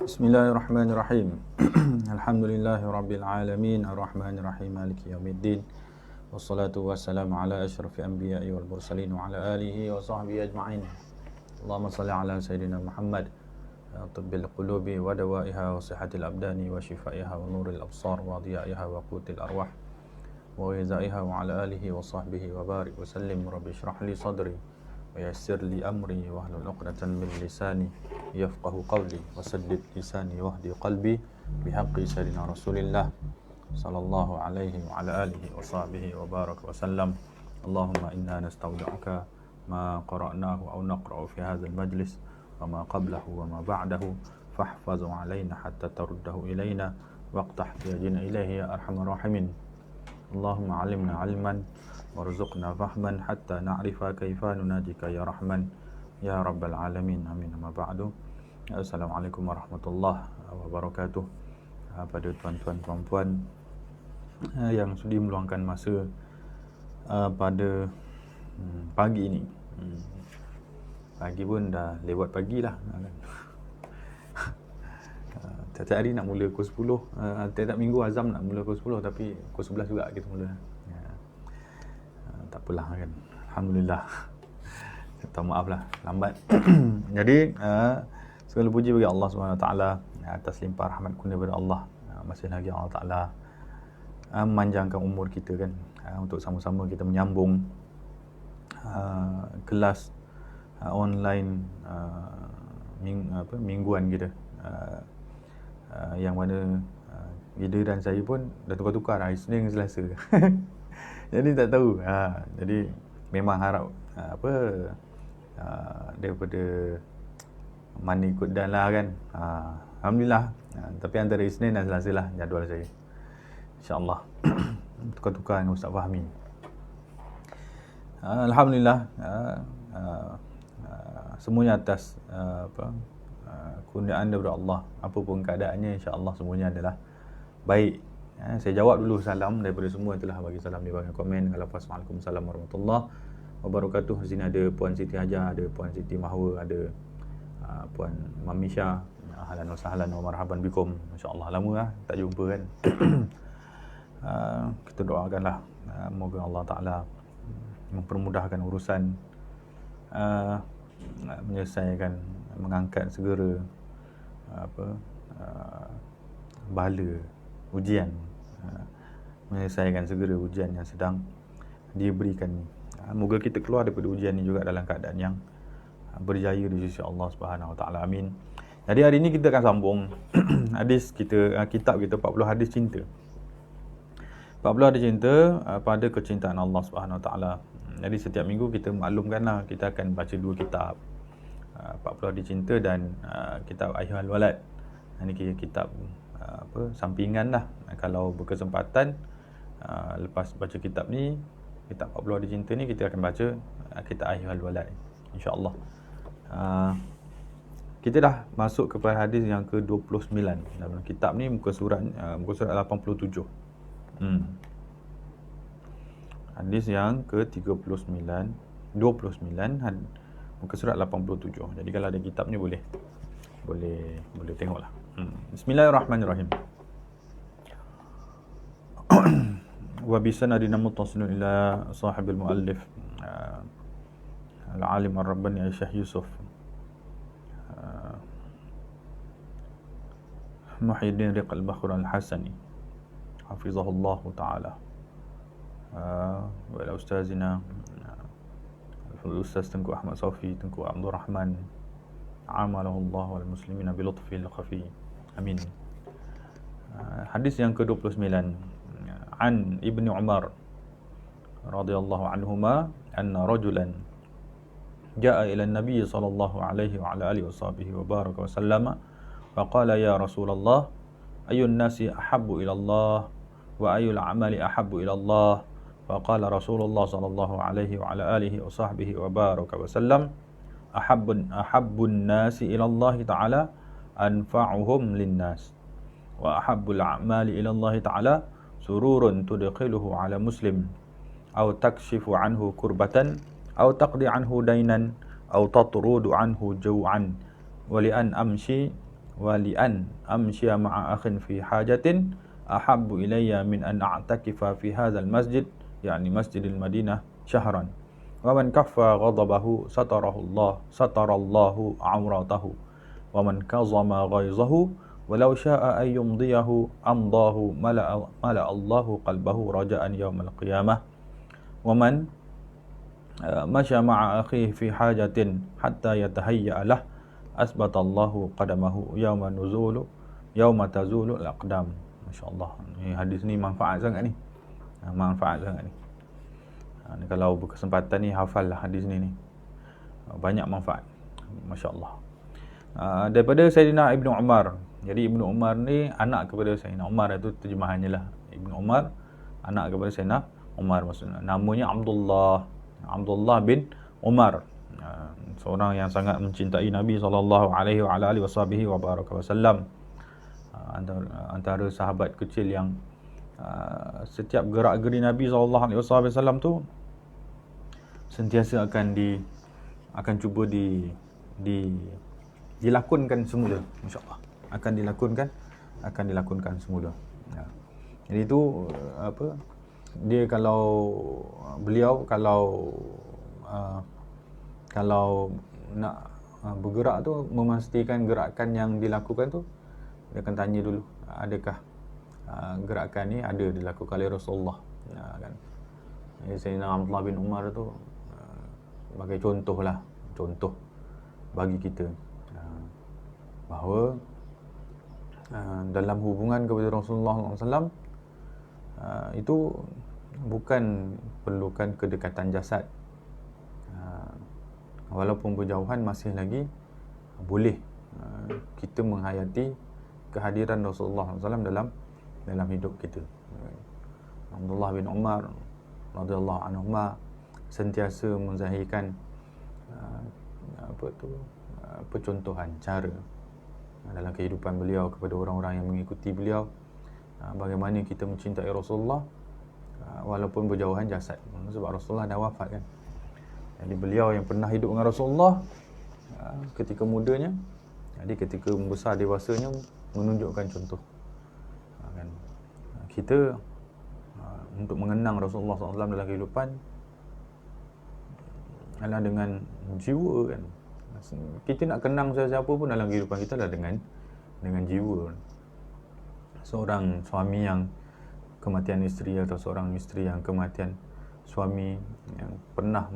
Bismillahirrahmanirrahim. Alhamdulillahirabbil alamin, arrahmanirrahim, maliki yaumiddin. Wassalatu wassalamu ala asyrafil anbiya'i wal mursalin wa ala alihi wa sahbihi ajma'in. Allahumma shalli ala sayyidina Muhammad, tibbil qulubi wa dawaiha wa sihhatil abdani wa shifaiha wa nuril absar wa diyaiha wa qutil arwah wa ghizaiha wa ala alihi wa sahbihi wa barik wa sallim. Rabbi shrah li sadri wa yassir li amri wahlul 'uqdatam min lisani yafqahu qawli wa saddid lisani wahdi qalbi bihaqqi sayyidina Rasulillah sallallahu alaihi wa ala alihi wa sahbihi wa baraka wa sallam. Allahumma inna nastaudi'uka ma qara'nahu aw naqra'u fi hadzal majlis wa ma qablahu wa ma ba'dahu fahfazhu 'alaina hatta taruddahu ilaina waqta ihtiyajina ilaihi ya arhamar rahimin. Allahumma 'allimna 'ilman warzuqna fahman hatta na'rifa kaifa nunajika ya rahman ya rabbal alamin, amin. Amma ba'du. Assalamualaikum warahmatullahi wabarakatuh. Pada tuan-tuan puan-puan yang sudi meluangkan masa pada pagi ini. Pagi pun dah lewat pagi lah kan. Tiap hari nak mula pukul 10, tiap minggu azam nak mula pukul 10, tapi pukul 11 juga kita mula. Tak apalah kan. Alhamdulillah. Minta maaf lah lambat. Jadi segala puji bagi Allah SWT atas limpah rahmat kurnia daripada Allah. Masih lagi Allah Ta'ala memanjangkan umur kita kan, untuk sama-sama kita menyambung kelas online mingguan kita, yang mana Gida dan saya pun dah tukar-tukar hari Isnin dan Selasa. Jadi tak tahu. Jadi memang harap daripada mana ikut dan lah kan. Alhamdulillah. Tapi antara Isnin dan Selasa lah jadual saya, InsyaAllah. Tukar-tukar dengan Ustaz Fahmi. Alhamdulillah, semuanya atas kurniaan daripada Allah. Apa pun keadaannya, insya-Allah semuanya adalah baik. Saya jawab dulu salam daripada semua yang telah bagi salam di bahagian komen. Waalaikumsalam warahmatullahi wabarakatuh. Di sini ada Puan Siti Hajar, ada Puan Siti Mahwa, ada Puan Mamisha. Ahlan wa sahlan wa marhaban bikum. Masya-Allah, lama lah tak jumpa kan. Kita doakanlah moga Allah Taala mempermudahkan urusan, menyelesaikan, mengangkat segera bala ujian, menyelesaikan segera ujian yang sedang diberikan ni. Moga kita keluar daripada ujian ni juga dalam keadaan yang berjaya di sisi Allah Subhanahu Wa Taala. Amin. Jadi hari ini kita akan sambung hadis kita, kitab kita 40 hadis cinta. 40 hadis cinta pada kecintaan Allah Subhanahu Wa Taala. Jadi setiap minggu kita maklumkanlah kita akan baca 2 kitab, 40 hadis cinta dan kitab Ayyuhal Walad. Ini kitab sampingan lah. Kalau berkesempatan lepas baca kitab ni, kitab 40 hadis cinta ni, kita akan baca kitab Ayyuhal Walad, insya-Allah. Kita dah masuk kepada hadis yang ke-29 dalam kitab ni, muka surat 87. Hadis yang ke-29, 29, muka surat 87. Jadi kalau ada kitab ni boleh tengoklah. Bismillahirrahmanirrahim. Wa bi sanadina muttasilun ila sahibil muallif al-alim ar-rabbani Syekh Yusuf Muhyiddin Riqal Bakhr Al-Hasani hafizahullah taala, wa ila ustazina Al-Ustaz Tengku Ahmad Safi, Tengku Abdul Rahman, amalahullah wal muslimina bi lutfil khafi. Amin. Hadis yang ke-29, an Ibnu Umar radhiyallahu anhuma anna rajulan jaa ila an-nabiy sallallahu alaihi wa ala alihi washabihi wa baraka wa sallama fa qala ya Rasulullah ayyun nasi ahabbu ila Allah wa ayyul amali ahabbu ila Allah. فقال رسول الله صلى الله عليه وعلى آله وصحبه وبارك وسلم أحب الناس إلى الله تعالى أنفعهم للناس وأحب الأعمال إلى الله تعالى سرور تدخله على مسلم أو تكشف عنه كربة أو تقضي عنه دينا أو تطرد عنه جوعا ولأن أمشي مع أخ في حاجة أحب إلي من أن أعتكف في هذا المسجد يعني مسجد المدينة شهرا ومن كف غضبه ستر الله عورته ومن كظم غيظه ولو شاء أن يمضيه أمضاه ملأ الله قلبه رجاء يوم القيامة ومن مشى مع أخيه في حاجة حتى يتهيأ له أثبت الله قدمه يوم تزول الأقدام. Masya Allah, hadis ni manfaat sangat ni. Kalau berkesempatan ni hafallah hadis ni. Banyak manfaat. Masya-Allah. Daripada Sayyidina Ibnu Umar. Jadi Ibnu Umar ni anak kepada Sayyidina Umar, itu terjemahannya lah. Ibnu Umar anak kepada Sayyidina Umar, maksudnya namanya Abdullah bin Umar. Seorang yang sangat mencintai Nabi sallallahu alaihi wa alihi wasallam. Antara sahabat kecil yang setiap gerak-geri Nabi SAW tu sentiasa akan cuba dilakonkan semula, masya-Allah. Akan dilakonkan semula. Ya. Jadi itu dia beliau kalau nak bergerak tu, memastikan gerakan yang dilakukan tu, dia akan tanya dulu, adakah gerakan ni ada dilakukan oleh Rasulullah, kan. Sayyidina Abdullah bin Umar tu sebagai contoh bagi kita bahawa dalam hubungan kepada Rasulullah SAW itu bukan perlukan kedekatan jasad, walaupun berjauhan masih lagi boleh kita menghayati kehadiran Rasulullah SAW dalam hidup kita. Abdullah bin Umar radhiyallahu anhuma sentiasa menzahirkan percontohan cara dalam kehidupan beliau kepada orang-orang yang mengikuti beliau, bagaimana kita mencintai Rasulullah walaupun berjauhan jasad, sebab Rasulullah dah wafat kan. Jadi beliau yang pernah hidup dengan Rasulullah ketika mudanya, jadi ketika membesar dewasanya menunjukkan contoh kan. Kita untuk mengenang Rasulullah SAW dalam kehidupan adalah dengan jiwa kan. Kita nak kenang siapa pun dalam kehidupan kita adalah dengan jiwa. Seorang suami yang kematian isteri, atau seorang isteri yang kematian suami, yang pernah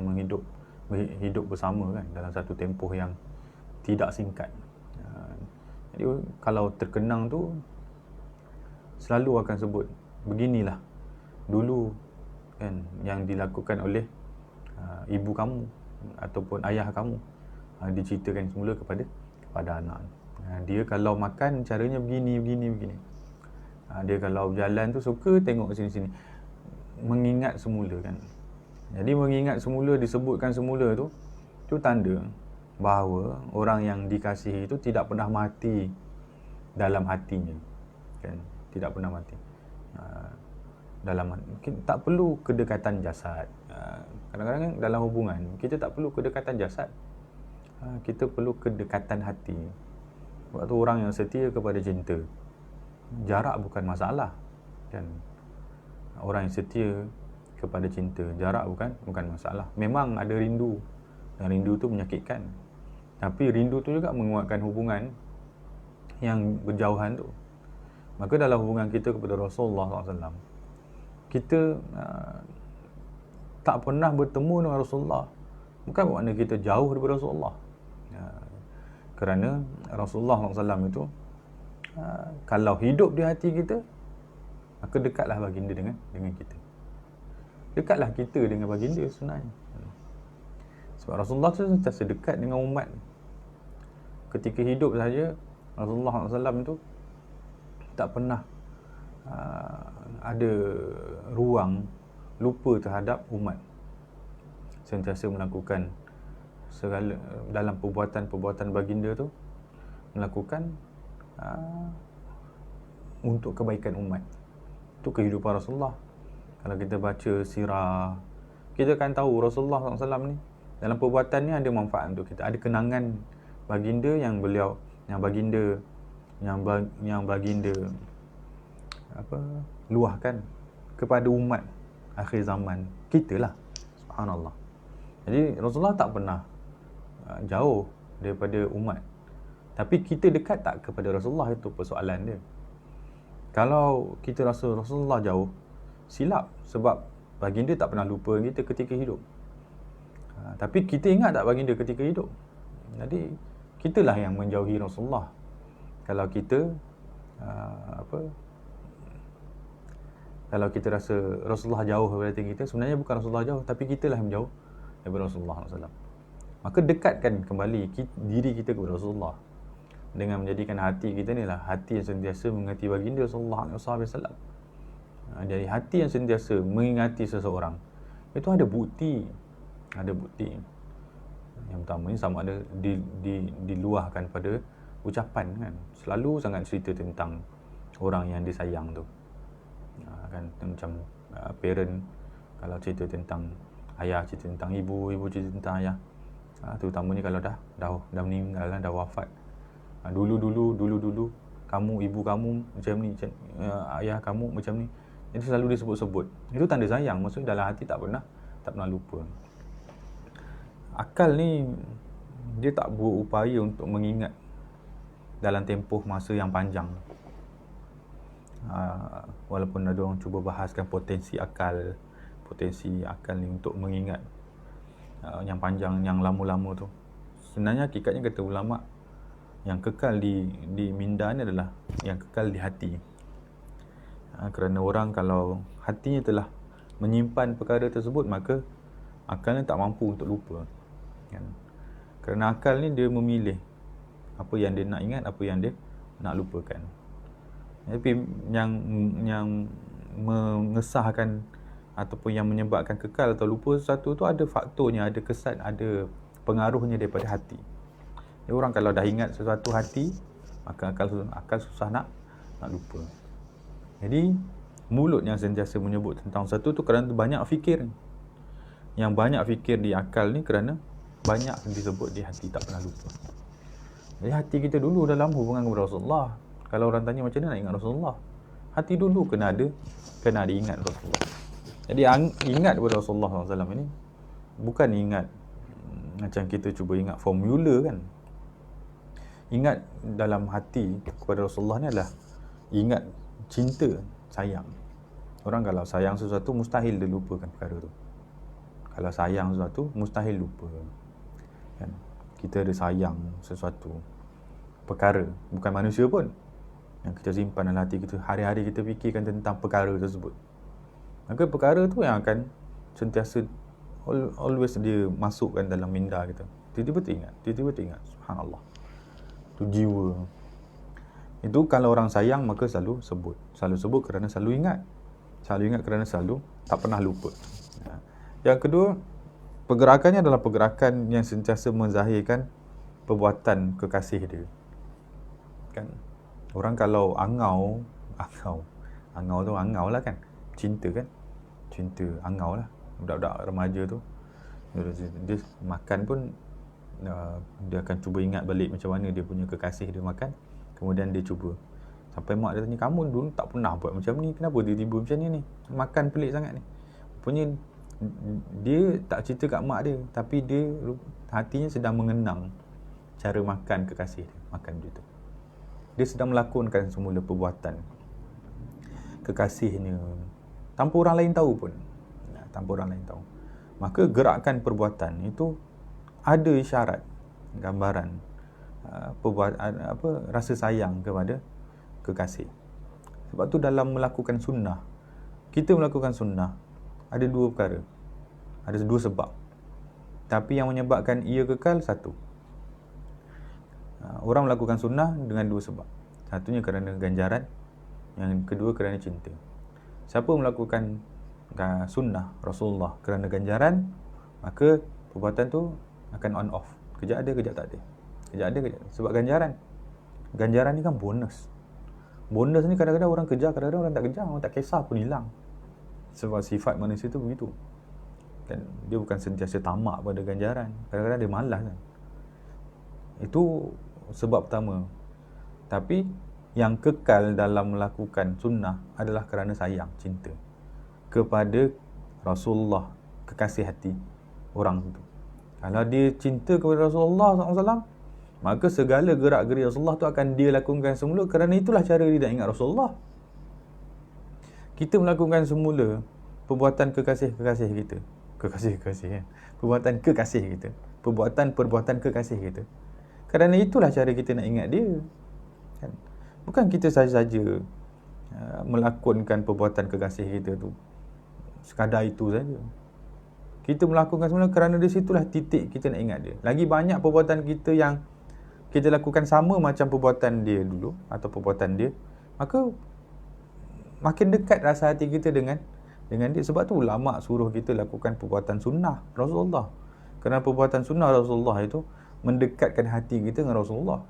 hidup bersama kan dalam satu tempoh yang tidak singkat. Jadi kalau terkenang tu selalu akan sebut beginilah dulu kan yang dilakukan oleh ibu kamu ataupun ayah kamu, diceritakan semula kepada anak. Dia kalau makan caranya begini. Dia kalau berjalan tu suka tengok sini-sini, mengingat semula kan. Jadi mengingat semula, disebutkan semula tu tanda bahawa orang yang dikasihi itu tidak pernah mati dalam hatinya kan, tidak pernah mati dalam. Tak perlu kedekatan jasad. Kadang-kadang dalam hubungan kita tak perlu kedekatan jasad, kita perlu kedekatan hati. Sebab tu orang yang setia kepada cinta, jarak bukan masalah kan. Orang yang setia kepada cinta, jarak bukan masalah. Memang ada rindu, dan rindu tu menyakitkan, tapi rindu tu juga menguatkan hubungan yang berjauhan tu. Maka dalam hubungan kita kepada Rasulullah SAW, kita tak pernah bertemu dengan Rasulullah bukan bermakna kita jauh daripada Rasulullah. Kerana Rasulullah SAW itu kalau hidup di hati kita, maka dekatlah baginda dengan kita. Dekatlah kita dengan baginda sebenarnya. Sebab Rasulullah itu sentiasa dekat dengan umat. Ketika hidup saja, Rasulullah SAW itu tak pernah ada ruang lupa terhadap umat. Sentiasa melakukan segala dalam perbuatan baginda tu, melakukan untuk kebaikan umat. Itu kehidupan Rasulullah. Kalau kita baca sirah, kita akan tahu Rasulullah SAW ni dalam perbuatan ni ada manfaat untuk kita. Ada kenangan baginda yang baginda luahkan kepada umat akhir zaman kita lah. Subhanallah. Jadi Rasulullah tak pernah jauh daripada umat. Tapi kita dekat tak kepada Rasulullah, itu persoalan dia. Kalau kita rasa Rasulullah jauh, silap. Sebab baginda tak pernah lupa kita ketika hidup. Tapi kita ingat tak baginda ketika hidup? Jadi kitalah yang menjauhi Rasulullah. Kalau kita kalau kita rasa Rasulullah jauh daripada kita, sebenarnya bukan Rasulullah jauh, tapi kitalah yang jauh daripada Rasulullah SAW. Maka dekatkan kembali diri kita kepada Rasulullah dengan menjadikan hati kita ni lah hati yang sentiasa mengingati baginda sallallahu alaihi wasallam. Dari hati yang sentiasa mengingati seseorang, itu ada bukti. Yang pertama ni sama ada diluahkan pada ucapan kan. Selalu sangat cerita tentang orang yang disayang tu. Kan macam parent kalau cerita tentang ayah, cerita tentang ibu cerita tentang ayah. Terutamanya kalau dah meninggal, dah wafat. Dulu ibu kamu macam ni, ayah kamu macam ni. Itu selalu disebut-sebut. Itu tanda sayang. Maksudnya dalam hati tak pernah lupa. Akal ni dia tak berupaya untuk mengingat dalam tempoh masa yang panjang. Walaupun ada orang cuba bahaskan potensi akal ni untuk mengingat yang panjang, yang lama-lama tu. Sebenarnya hakikatnya kata ulama, yang kekal di minda ni adalah yang kekal di hati. Kerana orang kalau hatinya telah menyimpan perkara tersebut, maka akalnya tak mampu untuk lupa kan? Kerana akal ni dia memilih apa yang dia nak ingat, apa yang dia nak lupakan. Tapi yang mengesahkan ataupun yang menyebabkan kekal atau lupa sesuatu tu ada faktornya, ada kesan, ada pengaruhnya daripada hati. Orang kalau dah ingat sesuatu hati, maka akal susah nak lupa. Jadi mulut yang sentiasa menyebut tentang sesuatu tu kerana banyak fikir. Yang banyak fikir di akal ni kerana banyak disebut di hati, tak pernah lupa. Jadi hati kita dulu dalam hubungan kepada Rasulullah. Kalau orang tanya macam mana nak ingat Rasulullah, hati dulu kena ada ingat Rasulullah. Jadi ingat kepada Rasulullah SAW ini bukan ingat macam kita cuba ingat formula kan. Ingat dalam hati kepada Rasulullah ni adalah ingat cinta, sayang. Orang kalau sayang sesuatu mustahil dia lupakan perkara tu. Kalau sayang sesuatu mustahil lupa kan? Kita ada sayang sesuatu perkara, bukan manusia pun, yang kita simpan dalam hati kita, hari-hari kita fikirkan tentang perkara tersebut, maka perkara tu yang akan sentiasa always dia masukkan dalam minda kita. Tiba-tiba teringat. Subhanallah. Tu jiwa. Itu kalau orang sayang maka selalu sebut kerana selalu ingat kerana selalu tak pernah lupa. Yang kedua, pergerakannya adalah pergerakan yang sentiasa menzahirkan perbuatan kekasih dia. Kan? Orang kalau angau tu angau lah kan. Cinta kan? Cinta, angau lah. Budak-budak remaja tu. Dia makan pun, dia akan cuba ingat balik macam mana dia punya kekasih dia makan. Kemudian dia cuba. Sampai mak dia tanya, kamu dulu tak pernah buat macam ni. Kenapa tiba-tiba macam ni? Makan pelik sangat ni. Rupanya dia tak cerita kat mak dia, tapi dia hatinya sedang mengenang cara makan kekasih dia, makan dia tu. Dia sedang melakonkan semula perbuatan kekasihnya tanpa orang lain tahu pun. Maka gerakan perbuatan itu ada isyarat, gambaran rasa sayang kepada kekasih. Sebab tu dalam melakukan sunnah, kita melakukan sunnah ada dua perkara, ada dua sebab, tapi yang menyebabkan ia kekal satu. Orang melakukan sunnah dengan dua sebab. Satunya kerana ganjaran, yang kedua kerana cinta. Siapa melakukan sunnah Rasulullah kerana ganjaran, maka perbuatan tu akan on off. Kejap ada, kejap tak ada. Sebab ganjaran ni kan bonus. Bonus ni kadang-kadang orang kejar, kadang-kadang orang tak kejar, orang tak kisah pun hilang. Sebab sifat manusia tu begitu kan, dia bukan sentiasa tamak pada ganjaran, kadang-kadang dia malas kan. Itu sebab pertama. Tapi yang kekal dalam melakukan sunnah adalah kerana sayang, cinta kepada Rasulullah, kekasih hati orang itu. Kalau dia cinta kepada Rasulullah SAW, maka segala gerak-geri Rasulullah tu akan dia lakukan semula, kerana itulah cara dia nak ingat Rasulullah. Kita melakukan semula perbuatan perbuatan kekasih kita, kerana itulah cara kita nak ingat dia kan? Bukan kita saja-saja melakonkan perbuatan kekasih kita tu sekadar itu saja. Kita melakukan semula kerana di situlah titik kita nak ingat dia. Lagi banyak perbuatan kita yang kita lakukan sama macam perbuatan dia dulu atau perbuatan dia, maka makin dekat rasa hati kita dengan dia. Sebab tu ulama suruh kita lakukan perbuatan sunnah Rasulullah, kerana perbuatan sunnah Rasulullah itu mendekatkan hati kita dengan Rasulullah.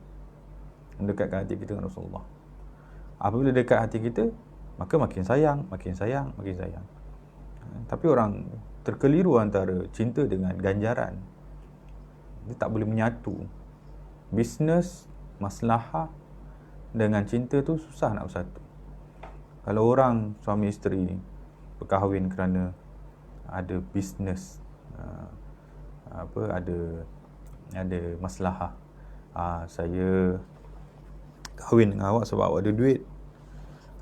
Apabila dekat hati kita, maka makin sayang. Tapi orang terkeliru antara cinta dengan ganjaran. Dia tak boleh menyatu. Bisnes, maslahah dengan cinta tu susah nak bersatu. Kalau orang suami isteri berkahwin kerana ada bisnes, ada maslahah, saya kahwin dengan awak sebab awak ada duit,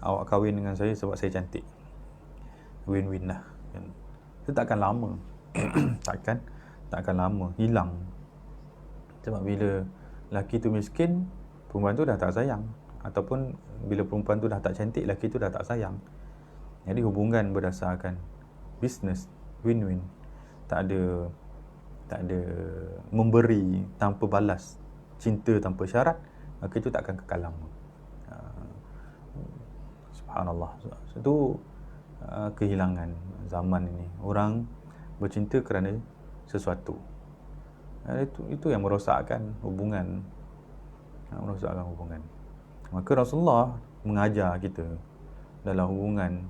awak kahwin dengan saya sebab saya cantik, win-win lah kan? Itu takkan lama. takkan lama, hilang. Sebab bila lelaki tu miskin, perempuan tu dah tak sayang. Ataupun bila perempuan tu dah tak cantik, lelaki tu dah tak sayang. Jadi hubungan berdasarkan bisnes, win-win. Tak ada memberi tanpa balas, cinta tanpa syarat, maka itu takkan kekal lama. Subhanallah. Itu kehilangan zaman ini. Orang bercinta kerana sesuatu. Itu yang merosakkan hubungan. Maka Rasulullah mengajar kita dalam hubungan,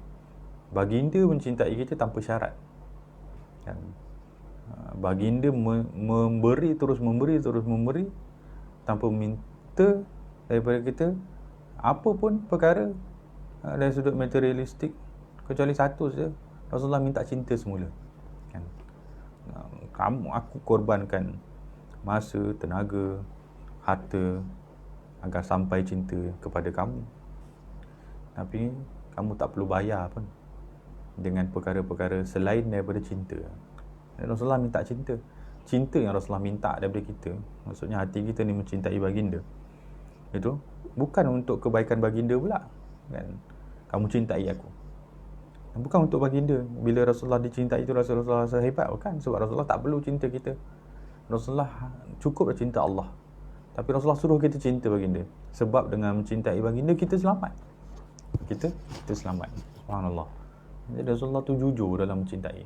baginda mencintai kita tanpa syarat, kan? Baginda memberi terus memberi tanpa minta daripada kita apa pun perkara dari sudut materialistik, kecuali satu saja. Rasulullah minta cinta semula, kan? Aku korbankan masa, tenaga, harta agar sampai cinta kepada kamu, tapi kamu tak perlu bayar pun dengan perkara-perkara selain daripada cinta. Rasulullah minta cinta yang Rasulullah minta daripada kita, maksudnya hati kita ni mencintai baginda, itu bukan untuk kebaikan baginda pula, kan? Kamu cintai aku, bukan untuk baginda. Bila Rasulullah dicintai itu Rasulullah rasa hebat, bukan? Sebab Rasulullah tak perlu cinta kita. Rasulullah cukup cinta Allah. Tapi Rasulullah suruh kita cinta baginda, sebab dengan mencintai baginda kita selamat. Kita selamat. Subhanallah. Jadi Rasulullah tu jujur dalam mencintai.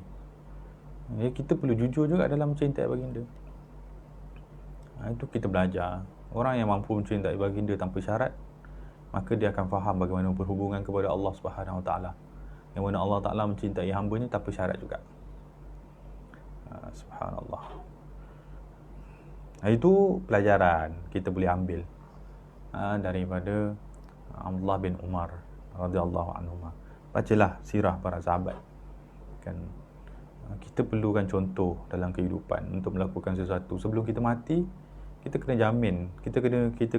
Kita perlu jujur juga dalam mencintai baginda. Itu kita belajar. Orang yang mampu mencintai baginda tanpa syarat, maka dia akan faham bagaimana berhubungan kepada Allah Subhanahu Wa Taala. Yang mana Allah Taala mencintai hamba-Nya tanpa syarat juga. Subhanallah. Itu pelajaran kita boleh ambil daripada Abdullah bin Umar radhiyallahu anhu. Bacalah sirah para sahabat, kan? Kita perlukan contoh dalam kehidupan untuk melakukan sesuatu. Sebelum kita mati, kita kena jamin, kita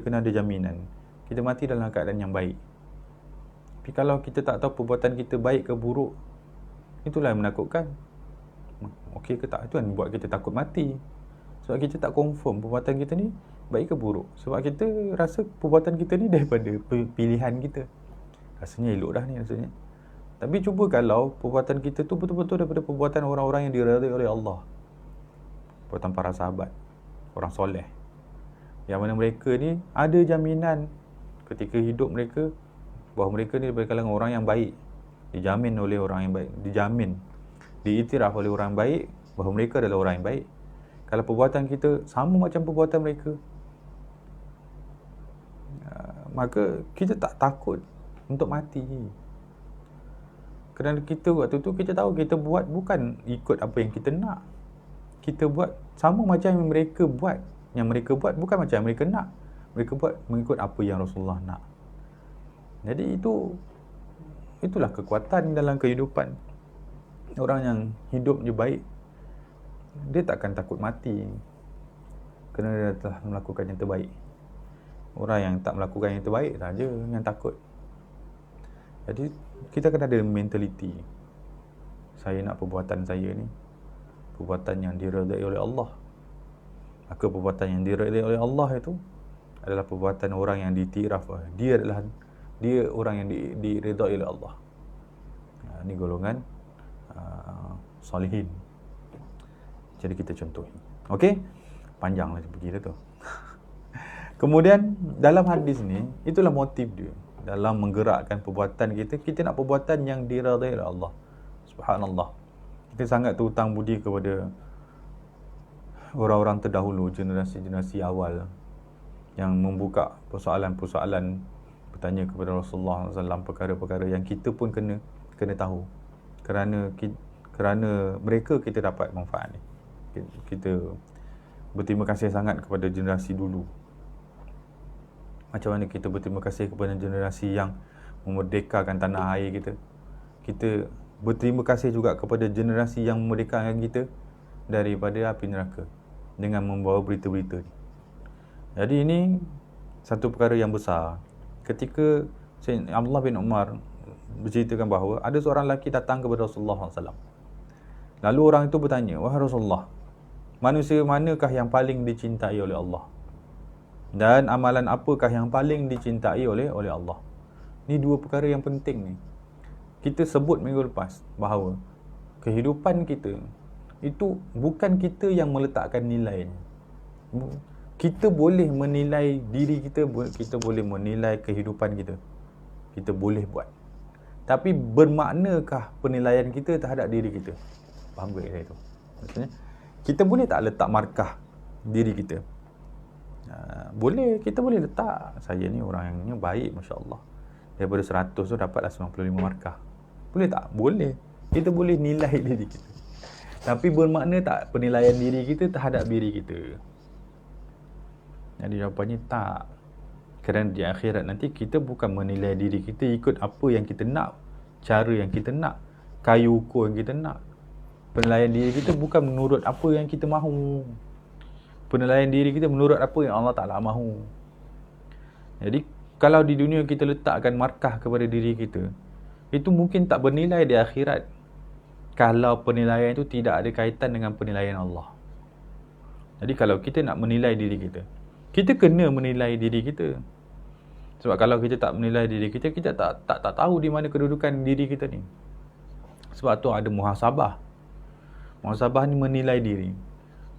kena ada jaminan kita mati dalam keadaan yang baik. Tapi kalau kita tak tahu perbuatan kita baik ke buruk, itulah yang menakutkan. Okey ke tak, itu yang buat kita takut mati. Sebab kita tak confirm perbuatan kita ni baik ke buruk. Sebab kita rasa perbuatan kita ni daripada pilihan kita, rasanya elok dah ni rasanya. Tapi cuba kalau perbuatan kita tu betul-betul daripada perbuatan orang-orang yang diridai oleh Allah, perbuatan para sahabat, orang soleh, yang mana mereka ni ada jaminan ketika hidup mereka bahawa mereka ni daripada kalangan orang yang baik, dijamin oleh orang yang baik, diiktiraf oleh orang yang baik bahawa mereka adalah orang yang baik. Kalau perbuatan kita sama macam perbuatan mereka, maka kita tak takut untuk mati. Kerana kita waktu tu kita tahu kita buat bukan ikut apa yang kita nak. Kita buat sama macam yang mereka buat. Yang mereka buat bukan macam yang mereka nak. Mereka buat mengikut apa yang Rasulullah nak. Jadi itulah kekuatan dalam kehidupan. Orang yang hidupnya baik, dia takkan takut mati kerana dia telah melakukan yang terbaik. Orang yang tak melakukan yang terbaik saja yang takut. Jadi kita kena ada mentaliti, saya nak perbuatan saya ni perbuatan yang diredai oleh Allah. Maka perbuatan yang diredai oleh Allah itu adalah perbuatan orang yang diiktiraf dia orang yang diredai oleh Allah. Ini golongan salihin. Jadi kita contohi. Okey? Panjanglah pergi dah tu. Kemudian dalam hadis ni, itulah motif dia dalam menggerakkan perbuatan kita. Kita nak perbuatan yang diridai oleh Allah. Subhanallah. Kita sangat terhutang budi kepada orang-orang terdahulu, generasi-generasi awal yang membuka persoalan-persoalan, bertanya kepada Rasulullah SAW perkara-perkara yang kita pun kena tahu. Kerana mereka kita dapat manfaat ni. Kita berterima kasih sangat kepada generasi dulu. Macam mana kita berterima kasih kepada generasi yang memerdekakan tanah air kita. Kita berterima kasih juga kepada generasi yang memerdekakan kita daripada api neraka dengan membawa berita-berita ni. Jadi ini satu perkara yang besar. Ketika Abdullah bin Umar berceritakan bahawa ada seorang lelaki datang kepada Rasulullah SAW. Lalu orang itu bertanya, "Wahai Rasulullah, manusia manakah yang paling dicintai oleh Allah? Dan amalan apakah yang paling dicintai oleh Allah?" Ni dua perkara yang penting ni. Kita sebut minggu lepas bahawa kehidupan kita itu bukan kita yang meletakkan nilai. Kita boleh menilai diri kita, kita boleh menilai kehidupan kita. Kita boleh buat. Tapi bermaknakah penilaian kita terhadap diri kita? Faham ke saya tu? Maksudnya, kita boleh tak letak markah diri kita? Boleh, kita boleh letak. Saya ni orangnya baik, Masya Allah. Daripada 100 tu dapatlah 95 markah. Boleh tak? Boleh. Kita boleh nilai diri kita. Tapi bermakna tak penilaian diri kita terhadap diri kita? Jadi jawapannya tak. Kerana di akhirat nanti kita bukan menilai diri kita ikut apa yang kita nak, cara yang kita nak, kayu ukur yang kita nak. Penilaian diri kita bukan menurut apa yang kita mahu. Penilaian diri kita menurut apa yang Allah Ta'ala mahu. Jadi kalau di dunia kita letakkan markah kepada diri kita, itu mungkin tak bernilai di akhirat kalau penilaian itu tidak ada kaitan dengan penilaian Allah. Jadi kalau kita nak menilai diri kita, kita kena menilai diri kita. Sebab kalau kita tak menilai diri kita, kita tak tahu di mana kedudukan diri kita ni. Sebab tu ada muhasabah. Muhasabah ni menilai diri.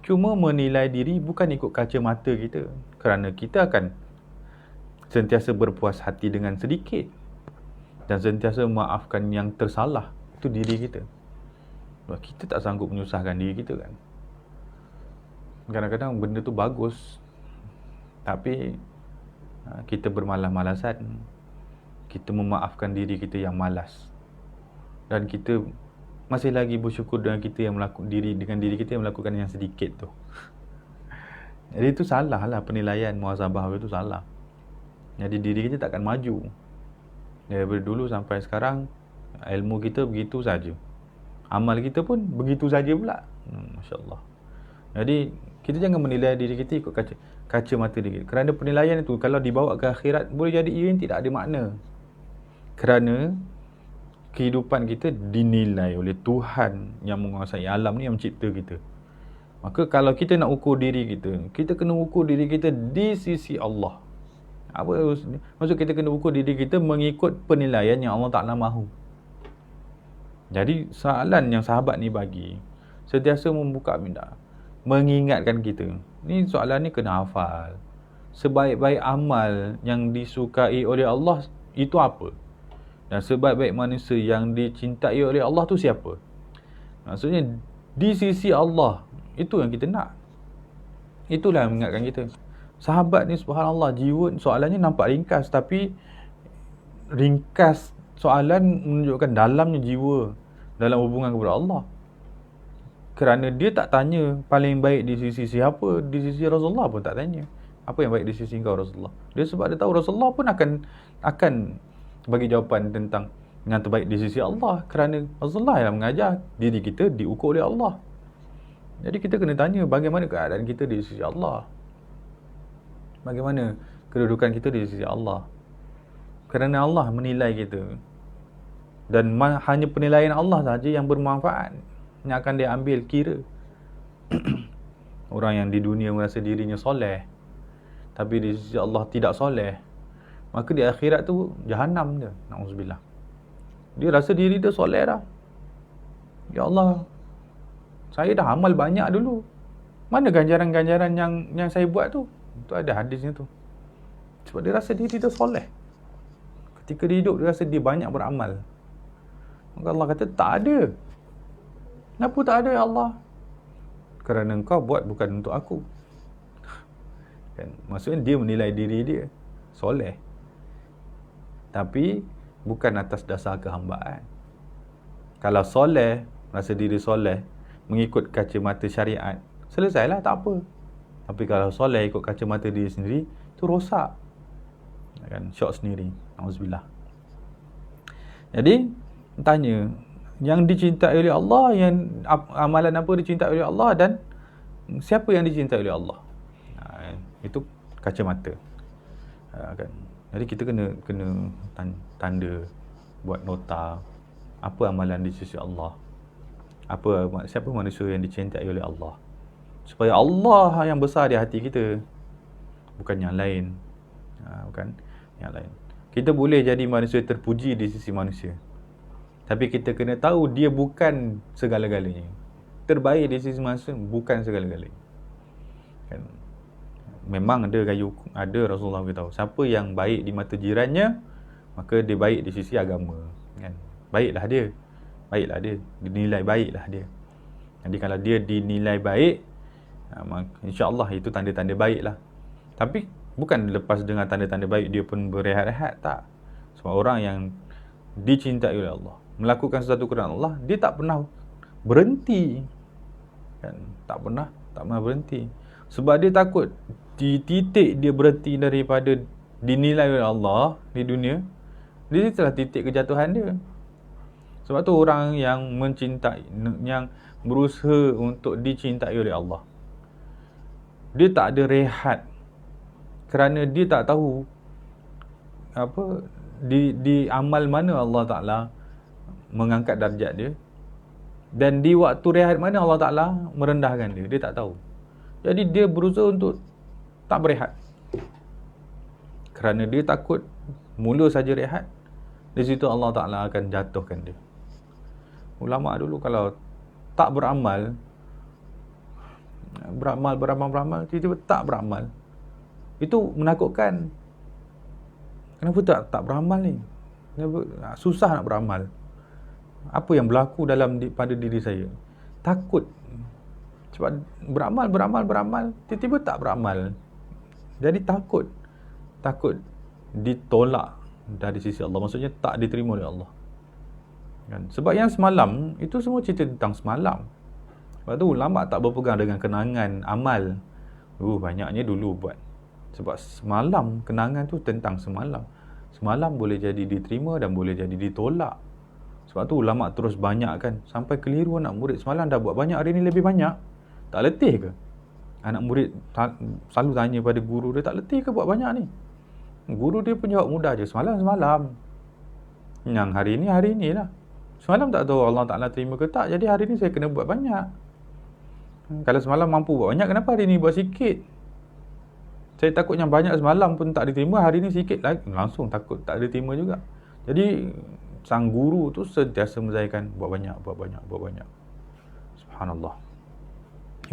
Cuma menilai diri bukan ikut kacamata kita. Kerana kita akan sentiasa berpuas hati dengan sedikit. Dan sentiasa memaafkan yang tersalah. Itu diri kita. Sebab kita tak sanggup menyusahkan diri kita kan. Kadang-kadang benda tu bagus. Tapi kita bermalas-malasan. Kita memaafkan diri kita yang malas. Dan kita masih lagi bersyukur dengan kita yang melakukan dengan diri kita yang melakukan yang sedikit tu. Jadi itu salah lah penilaian muhasabah itu salah. Jadi diri kita takkan maju. Daripada dulu sampai sekarang ilmu kita begitu saja. Amal kita pun begitu saja pula. Masya Allah. Jadi kita jangan menilai diri kita ikut kaca mata diri. Kerana penilaian itu kalau dibawa ke akhirat boleh jadi ia tidak ada makna. Kerana kehidupan kita dinilai oleh Tuhan yang menguasai alam ni, yang mencipta kita. Maka kalau kita nak ukur diri kita, kita kena ukur diri kita di sisi Allah. Apa maksud kita kena ukur diri kita mengikut penilaian yang Allah Ta'ala mahu. Jadi soalan yang sahabat ni bagi sentiasa membuka minda, mengingatkan kita. Ni soalan ni kena hafal. Sebaik-baik amal yang disukai oleh Allah itu apa? Dan sebaik-baik manusia yang dicintai oleh Allah tu siapa? Maksudnya di sisi Allah, itu yang kita nak. Itulah yang mengingatkan kita. Sahabat ni subhanallah, jiwa soalannya nampak ringkas, tapi ringkas soalan menunjukkan dalamnya jiwa dalam hubungan kepada Allah. Kerana dia tak tanya paling baik di sisi siapa, di sisi Rasulullah pun tak tanya. Apa yang baik di sisi engkau Rasulullah? Dia sebab dia tahu Rasulullah pun akan bagi jawapan tentang yang terbaik di sisi Allah. Kerana Rasulullah yang mengajar diri kita diukur oleh Allah. Jadi kita kena tanya bagaimana keadaan kita di sisi Allah. Bagaimana kedudukan kita di sisi Allah. Kerana Allah menilai kita. Dan hanya penilaian Allah sahaja yang bermanfaat, yang akan dia ambil kira. Orang yang di dunia merasa dirinya soleh, tapi di sisi Allah tidak soleh, maka di akhirat tu Jahannam dia. Na'udzubillah. Dia rasa diri dia soleh dah. Ya Allah, saya dah amal banyak dulu. Mana ganjaran-ganjaran yang saya buat tu? Itu ada hadisnya tu. Sebab dia rasa diri dia soleh. Ketika dia hidup, dia rasa dia banyak beramal. Maka Allah kata, tak ada. Kenapa tak ada ya Allah? Kerana engkau buat bukan untuk aku. Kan? Maksudnya dia menilai diri dia soleh. Tapi bukan atas dasar kehambaan. Kalau soleh, rasa diri soleh, mengikut kacamata syariat, selesailah, tak apa. Tapi kalau soleh ikut kacamata diri sendiri, itu rosak. Kan? Syok sendiri. Alhamdulillah. Jadi, tanya, yang dicintai oleh Allah, yang amalan apa dicintai oleh Allah, dan siapa yang dicintai oleh Allah? Itu kacamata. Kan? Jadi kita kena tanda, buat nota apa amalan di sisi Allah. Siapa manusia yang dicintai oleh Allah. Supaya Allah yang besar di hati kita, bukan yang lain. Bukan yang lain. Kita boleh jadi manusia terpuji di sisi manusia, tapi kita kena tahu dia bukan segala-galanya. Terbaik di sisi manusia bukan segala-galanya. Kan? Memang ada Rasulullah beritahu, siapa yang baik di mata jirannya, maka dia baik di sisi agama. kan. Baiklah dia dinilai baiklah dia. Jadi kalau dia dinilai baik, insya-Allah itu tanda-tanda baiklah. Tapi bukan lepas dengan tanda-tanda baik dia pun berehat-rehat, tak. Sebab orang yang dicintai oleh Allah, melakukan sesuatu kerana Allah, dia tak pernah berhenti, kan. Tak pernah berhenti. Sebab dia takut di titik dia berhenti daripada dinilai oleh Allah di dunia, dia telah titik kejatuhan dia. Sebab tu orang yang mencintai, yang berusaha untuk dicintai oleh Allah, dia tak ada rehat, kerana dia tak tahu di amal mana Allah Ta'ala mengangkat darjat dia, dan di waktu rehat mana Allah Ta'ala merendahkan dia. Dia tak tahu. Jadi dia berusaha untuk tak berehat, kerana dia takut mula saja rehat, di situ Allah Ta'ala akan jatuhkan dia. Ulama dulu kalau tak beramal, tiba-tiba tak beramal, itu menakutkan. Kenapa tak beramal ni? Kenapa susah nak beramal? Apa yang berlaku pada diri saya? Takut. Sebab beramal, tiba-tiba tak beramal. Jadi takut ditolak dari sisi Allah. Maksudnya tak diterima oleh Allah, kan? Sebab yang semalam itu semua cerita tentang semalam. Sebab tu ulama tak berpegang dengan kenangan amal. Banyaknya dulu buat. Sebab semalam, kenangan tu tentang semalam. Semalam boleh jadi diterima dan boleh jadi ditolak. Sebab tu ulama terus banyakkan, sampai keliru anak murid. Semalam dah buat banyak, hari ni lebih banyak. Tak letih ke? Anak murid selalu tanya pada guru dia, tak letih ke buat banyak ni? Guru dia pun jawab mudah je, semalam. Yang hari ni lah. Semalam tak tahu Allah Ta'ala terima ke tak, jadi hari ni saya kena buat banyak. Kalau semalam mampu buat banyak, kenapa hari ni buat sikit? Saya takut yang banyak semalam pun tak diterima, hari ni sikit lagi, langsung takut tak diterima juga. Jadi sang guru tu sentiasa menzayakan buat banyak. Subhanallah.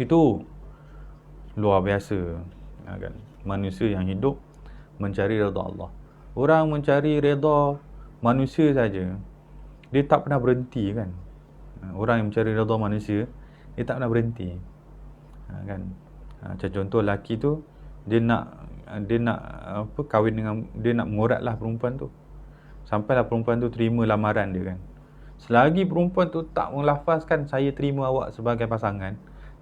Itu luar biasa, kan? Manusia yang hidup mencari redha Allah. Orang mencari redha manusia saja, dia tak pernah berhenti, kan? Orang yang mencari redha manusia, dia tak pernah berhenti, kan? Macam contoh lelaki tu, dia nak kahwin dengan, dia nak mengoratlah perempuan tu, sampailah perempuan tu terima lamaran dia, kan? Selagi perempuan tu tak melafazkan saya terima awak sebagai pasangan,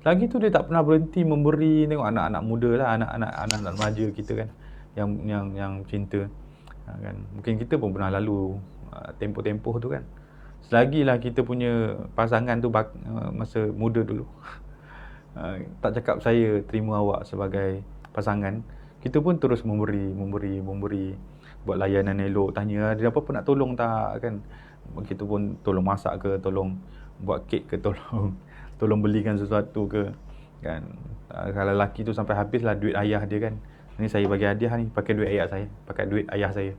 selagi tu dia tak pernah berhenti memberi. Tengok anak-anak muda lah, anak-anak remaja kita, kan, yang cinta, kan? Mungkin kita pun pernah lalu tempoh-tempoh tu, kan. Selagi lah kita punya pasangan tu masa muda dulu tak cakap saya terima awak sebagai pasangan, kita pun terus memberi, buat layanan elok, tanya ada apa-apa nak tolong tak, kan. Kita pun tolong masak ke, tolong buat kek ke, tolong belikan sesuatu ke, kan. Kalau lelaki tu sampai habislah duit ayah dia, kan, ni saya bagi hadiah ni, pakai duit ayah saya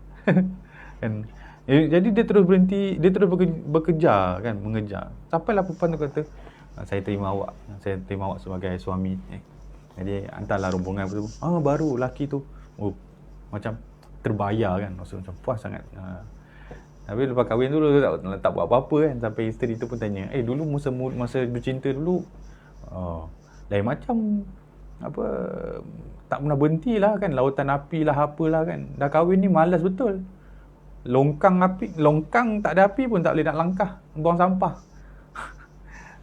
kan. Jadi dia terus berhenti, dia terus bekerja, kan, mengejar, sampailah perempuan tu kata saya terima awak sebagai suami. Jadi hantarlah rombongan tu. Baru lelaki tu macam terbayar, kan, macam puas sangat. Tapi lepas kahwin tu tak buat apa-apa, kan, sampai isteri tu pun tanya, dulu masa bercinta dulu lain macam, tak pernah berhenti lah, kan, lautan api lah, apalah, kan. Dah kahwin ni malas betul. Longkang tak ada api pun tak boleh nak langkah, buang sampah.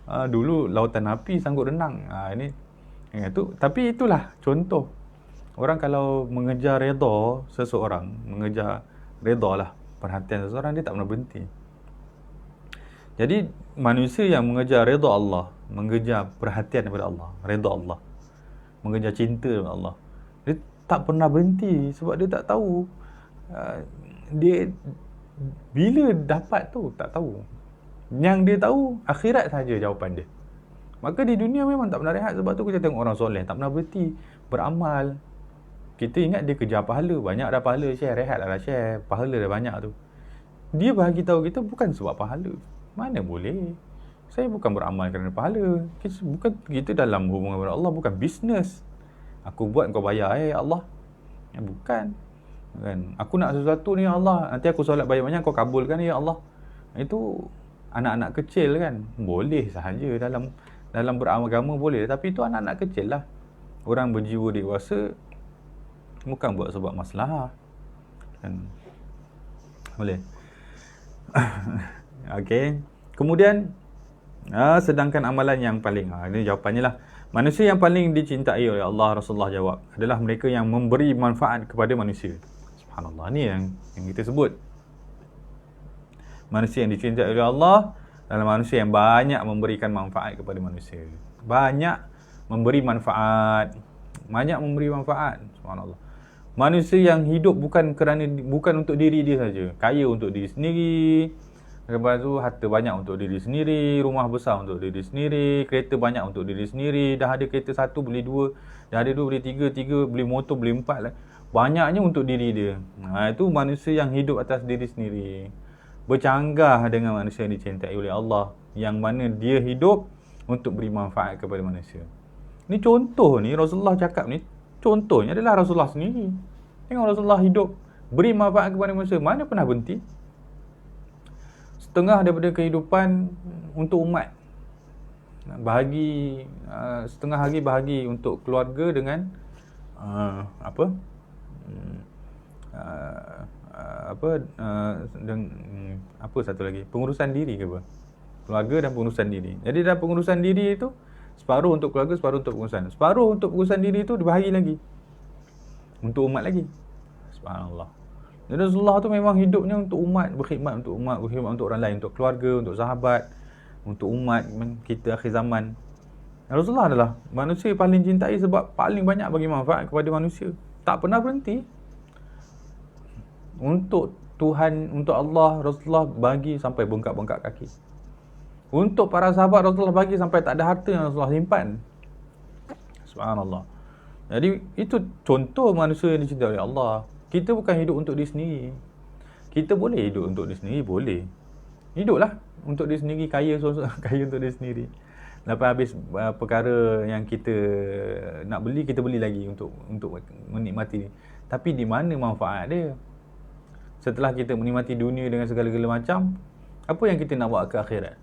Dulu lautan api sanggup renang. Ini tapi itulah contoh orang kalau mengejar redha seseorang, mengejar redha lah perhatian seseorang, dia tak pernah berhenti. Jadi manusia yang mengejar redha Allah, mengejar perhatian daripada Allah, redha Allah, mengejar cinta daripada Allah, dia tak pernah berhenti. Sebab dia tak tahu dia bila dapat tu, tak tahu. Yang dia tahu akhirat saja jawapan dia. Maka di dunia memang tak pernah rehat. Sebab tu kita tengok orang soleh tak pernah berhenti beramal. Kita ingat dia kejar pahala, banyak dah pahala, share, rehat lah share, pahala dah banyak tu. Dia bagi tahu kita bukan sebab pahala. Mana boleh. Saya bukan beramal kerana pahala. Kita dalam hubungan dengan Allah, bukan bisnes. Aku buat kau bayar Allah. Bukan, kan. Aku nak sesuatu ni, Allah, nanti aku solat banyak-banyak, kau kabulkan ya Allah. Itu anak-anak kecil kan, boleh sahaja dalam beragama boleh, tapi itu anak-anak kecil lah. Orang berjiwa dewasa bukan buat sebab masalah kan. Boleh. Okey. Kemudian sedangkan amalan yang paling ini jawapannya lah, manusia yang paling dicintai oleh Allah, Rasulullah jawab, adalah mereka yang memberi manfaat kepada manusia. Subhanallah, ni yang kita sebut. Manusia yang dicintai oleh Allah adalah manusia yang banyak memberikan manfaat kepada manusia. Banyak memberi manfaat. Subhanallah. Manusia yang hidup bukan untuk diri dia saja. Kaya untuk diri sendiri. Lepas tu harta banyak untuk diri sendiri, rumah besar untuk diri sendiri, kereta banyak untuk diri sendiri. Dah ada kereta satu beli dua, dah ada dua beli tiga, beli motor beli empat lah. Banyaknya untuk diri dia. Itu manusia yang hidup atas diri sendiri. Bercanggah dengan manusia yang dicintai oleh Allah, yang mana dia hidup untuk beri manfaat kepada manusia. Ni contoh ni, Rasulullah cakap ni, contohnya adalah Rasulullah sendiri. Tengok Rasulullah hidup beri manfaat kepada manusia, mana pernah berhenti. Setengah daripada kehidupan untuk umat, setengah lagi bahagi untuk keluarga dengan apa satu lagi, pengurusan diri ke apa? Keluarga dan pengurusan diri. Jadi dalam pengurusan diri itu separuh untuk keluarga, separuh untuk pengurusan. Separuh untuk pengurusan diri itu dibahagi lagi untuk umat lagi. Subhanallah. Jadi Rasulullah tu memang hidupnya untuk umat, berkhidmat untuk umat, berkhidmat untuk orang lain, untuk keluarga, untuk sahabat, untuk umat kita akhir zaman. Rasulullah adalah manusia paling cintai sebab paling banyak bagi manfaat kepada manusia. Tak pernah berhenti. Untuk Tuhan, untuk Allah, Rasulullah bagi sampai bengkak-bengkak kaki. Untuk para sahabat, Rasulullah bagi sampai tak ada harta yang Rasulullah simpan. Subhanallah. Jadi itu contoh manusia yang dicintai oleh Allah. Kita bukan hidup untuk diri sendiri. Kita boleh hidup untuk diri sendiri, boleh. Hiduplah untuk diri sendiri, kaya untuk diri sendiri. Lepas habis perkara yang kita nak beli, kita beli lagi untuk menikmati. Tapi di mana manfaat dia? Setelah kita menikmati dunia dengan segala-gala macam, apa yang kita nak bawa ke akhirat?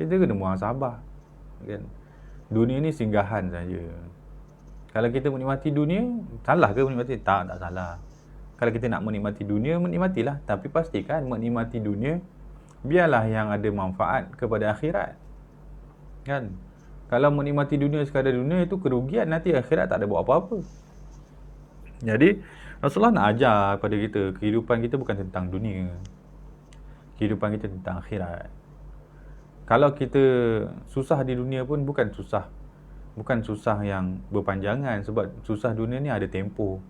Kita kena muhasabah, kan? Dunia ni singgahan saja. Kalau kita menikmati dunia, salah ke menikmati? Tak salah. Kalau kita nak menikmati dunia, menikmatilah. Tapi pastikan menikmati dunia, biarlah yang ada manfaat kepada akhirat. Kan? Kalau menikmati dunia sekadar dunia, itu kerugian, nanti akhirat tak ada buat apa-apa. Jadi Rasulullah nak ajar pada kita, kehidupan kita bukan tentang dunia. Kehidupan kita tentang akhirat. Kalau kita susah di dunia pun bukan susah yang berpanjangan, sebab susah dunia ni ada tempoh.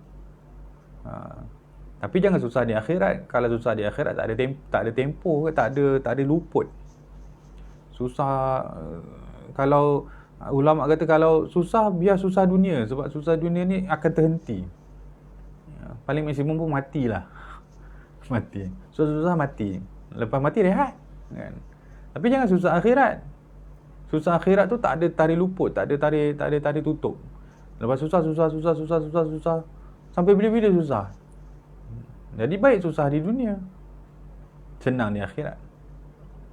Tapi jangan susah di akhirat. Kalau susah di akhirat tak ada tempoh, tak ada luput. Susah, kalau ulama kata kalau susah, biar susah dunia, sebab susah dunia ni akan terhenti. Paling maksimum pun matilah. Mati. Susah mati. Lepas mati rehat, kan? Tapi jangan susah akhirat. Susah akhirat tu tak ada tarik luput, tak ada tarik tutup. Lepas susah sampai bila-bila susah. Jadi baik susah di dunia, senang di akhirat.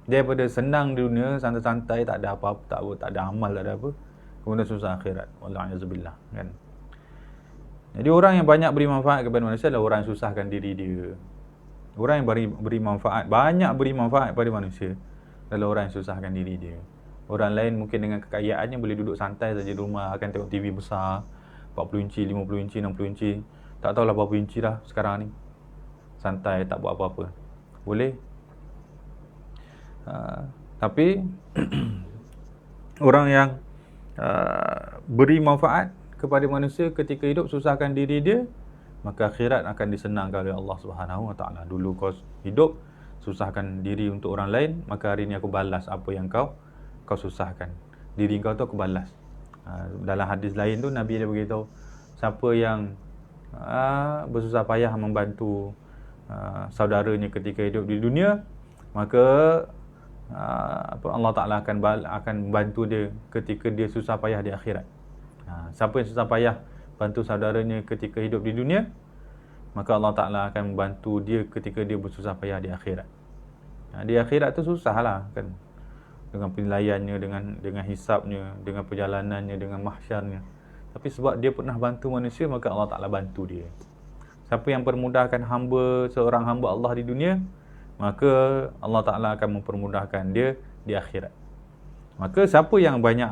Daripada senang di dunia, santai-santai, tak ada apa-apa, tak ada amal, tak ada apa, kemudian susah akhirat. Wallahualam, kan? Jadi orang yang banyak beri manfaat kepada manusia adalah orang yang susahkan diri dia. Orang yang beri manfaat, banyak beri manfaat kepada manusia adalah orang yang susahkan diri dia. Orang lain mungkin dengan kekayaannya boleh duduk santai saja di rumah, akan tengok TV besar, 40 inci, 50 inci, 60 inci, tak tahulah berapa inci dah sekarang ni. Santai, tak buat apa-apa. Boleh. Tapi orang yang beri manfaat kepada manusia ketika hidup, susahkan diri dia, maka akhirat akan disenangkan oleh Allah Subhanahu Wa Taala. Dulu kau hidup susahkan diri untuk orang lain, maka hari ini aku balas apa yang kau susahkan diri kau tu, aku balas. Dalam hadis lain tu Nabi dia beritahu, siapa yang bersusah payah membantu saudaranya ketika hidup di dunia, maka Allah Ta'ala akan membantu dia ketika dia susah payah di akhirat. Siapa yang susah payah bantu saudaranya ketika hidup di dunia, maka Allah Ta'ala akan membantu dia ketika dia bersusah payah di akhirat. Di akhirat tu susah lah kan, dengan penilaiannya, dengan hisabnya, dengan perjalanannya, dengan mahsyarnya. Tapi sebab dia pernah bantu manusia, maka Allah Ta'ala bantu dia. Siapa yang permudahkan seorang hamba Allah di dunia, maka Allah Ta'ala akan mempermudahkan dia di akhirat. Maka siapa yang banyak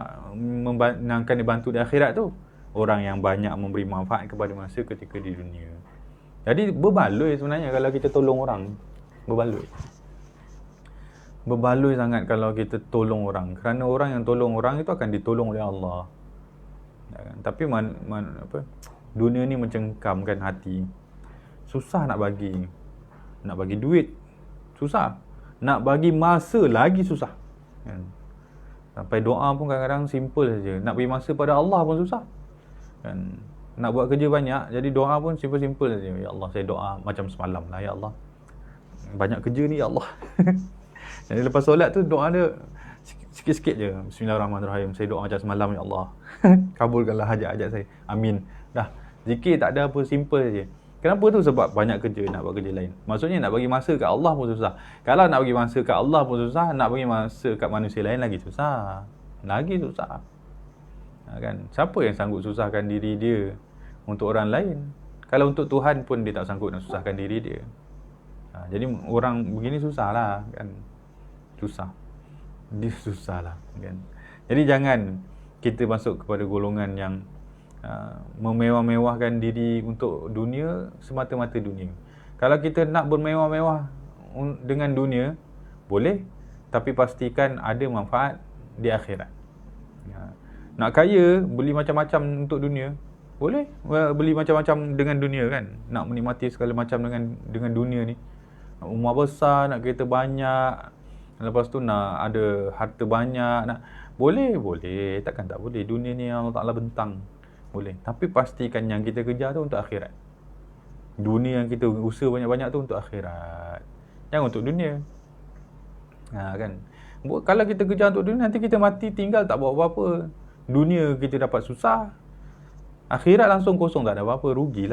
akan dibantu di akhirat tu? Orang yang banyak memberi manfaat kepada manusia ketika di dunia. Jadi berbaloi sebenarnya kalau kita tolong orang. Berbaloi sangat kalau kita tolong orang. Kerana orang yang tolong orang itu akan ditolong oleh Allah. Tapi dunia ni mencengkamkan hati. Susah nak bagi duit susah, nak bagi masa lagi susah kan? Sampai doa pun kadang-kadang simple saja. Nak bagi masa pada Allah pun susah kan? Nak buat kerja banyak, jadi doa pun simple saja. Ya Allah, saya doa macam semalam lah, ya Allah, banyak kerja ni ya Allah. Jadi lepas solat tu doa dia sikit-sikit je. Bismillahirrahmanirrahim, saya doa macam semalam, ya Allah, kabulkanlah hajat-hajat saya, amin. Dah, zikir tak ada apa, simple je. Kenapa tu? Sebab banyak kerja, nak buat kerja lain. Maksudnya nak bagi masa kat Allah pun susah. Kalau nak bagi masa kat Allah pun susah, nak bagi masa kat manusia lain lagi susah. Kan? Siapa yang sanggup susahkan diri dia untuk orang lain? Kalau untuk Tuhan pun dia tak sanggup nak susahkan diri dia. Jadi orang begini susah lah kan. Susah lah kan. Jadi jangan kita masuk kepada golongan yang memewah-mewahkan diri untuk dunia, semata-mata dunia. Kalau kita nak bermewah-mewah dengan dunia, boleh, tapi pastikan ada manfaat di akhirat. Nak kaya, beli macam-macam untuk dunia, boleh, beli macam-macam dengan dunia kan. Nak menikmati segala macam dengan dunia ni. Nak rumah besar, nak kereta banyak, lepas tu nak ada harta banyak, boleh, takkan tak boleh. Dunia ni Allah Ta'ala bentang, boleh. Tapi pastikan yang kita kejar tu untuk akhirat. Dunia yang kita usaha banyak-banyak tu untuk akhirat, jangan untuk dunia. Kan? Kalau kita kejar untuk dunia, nanti kita mati tinggal tak buat apa-apa. Dunia kita dapat susah, akhirat langsung kosong, tak ada apa-apa. Rugi.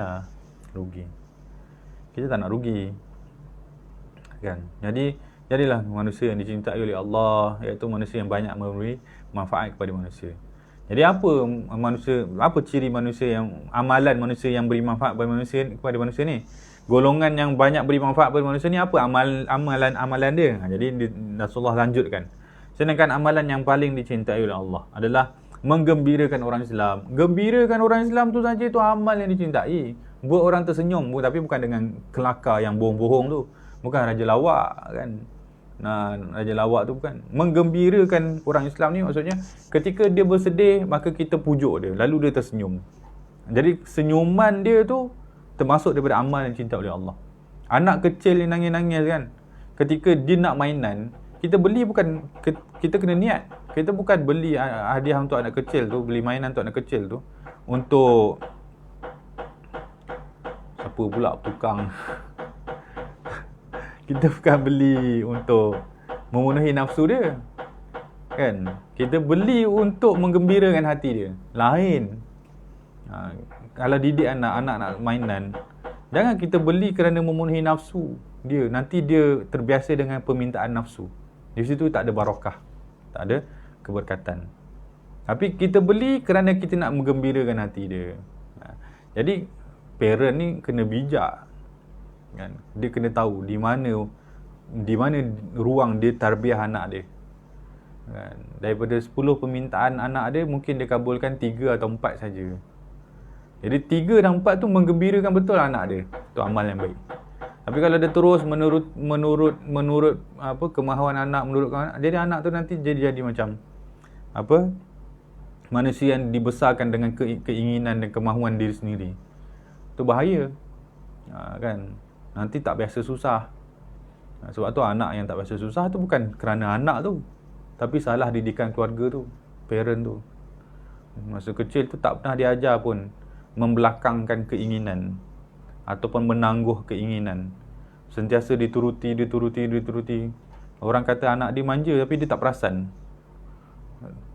Kita tak nak rugi kan. Jadilah manusia yang dicintai oleh Allah, iaitu manusia yang banyak memberi manfaat kepada manusia. Jadi apa ciri manusia yang, amalan manusia yang beri manfaat kepada manusia ni? Golongan yang banyak beri manfaat kepada manusia ni apa amalan dia? Jadi Rasulullah lanjutkan. Sedangkan amalan yang paling dicintai oleh Allah adalah menggembirakan orang Islam. Gembirakan orang Islam tu saja, tu amal yang dicintai. Buat orang tersenyum, tapi bukan dengan kelakar yang bohong-bohong tu. Bukan raja lawak kan. Raja lawak tu bukan. Menggembirakan orang Islam ni maksudnya ketika dia bersedih, maka kita pujuk dia, lalu dia tersenyum. Jadi senyuman dia tu termasuk daripada amal yang dicintai oleh Allah. Anak kecil yang nangis-nangis kan, ketika dia nak mainan, kita beli bukan, kita kena niat. Kita bukan beli hadiah untuk anak kecil tu, beli mainan untuk anak kecil tu untuk siapa pula tukang. Kita bukan beli untuk memenuhi nafsu dia kan. Kita beli untuk menggembirakan hati dia. Lain. Kalau didik anak nak mainan, jangan kita beli kerana memenuhi nafsu dia. Nanti dia terbiasa dengan permintaan nafsu. Di situ tak ada barakah, tak ada keberkatan. Tapi kita beli kerana kita nak menggembirakan hati dia. Jadi parent ni kena bijak kan. Dia kena tahu di mana ruang dia tarbiyah anak dia kan. Daripada 10 permintaan anak dia, mungkin dia kabulkan 3 atau 4 saja. Jadi 3 dan 4 tu menggembirakan betul anak dia. Tu amal yang baik. Tapi kalau dia terus menurut kemahuan anak, jadi anak tu nanti jadi macam manusia yang dibesarkan dengan keinginan dan kemahuan diri sendiri. Tu bahaya kan. Nanti tak biasa susah. Sebab tu anak yang tak biasa susah tu bukan kerana anak tu, tapi salah didikan keluarga tu, parent tu. Masa kecil tu tak pernah diajar pun membelakangkan keinginan ataupun menangguh keinginan. Sentiasa dituruti. Orang kata anak dia manja, tapi dia tak perasan.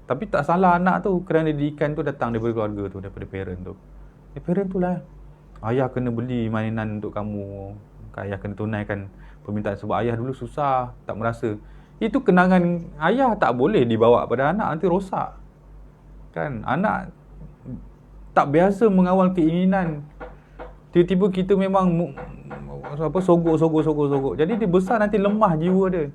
Tapi tak salah anak tu, kerana didikan tu datang daripada keluarga tu, daripada parent tu. Parent tu lah, ayah kena beli mainan untuk kamu, ayah kena tunaikan permintaan sebab ayah dulu susah, tak merasa. Itu kenangan ayah tak boleh dibawa pada anak, nanti rosak. Kan? Anak tak biasa mengawal keinginan. Tiba-tiba kita memang sogok. Jadi dia besar nanti lemah jiwa dia.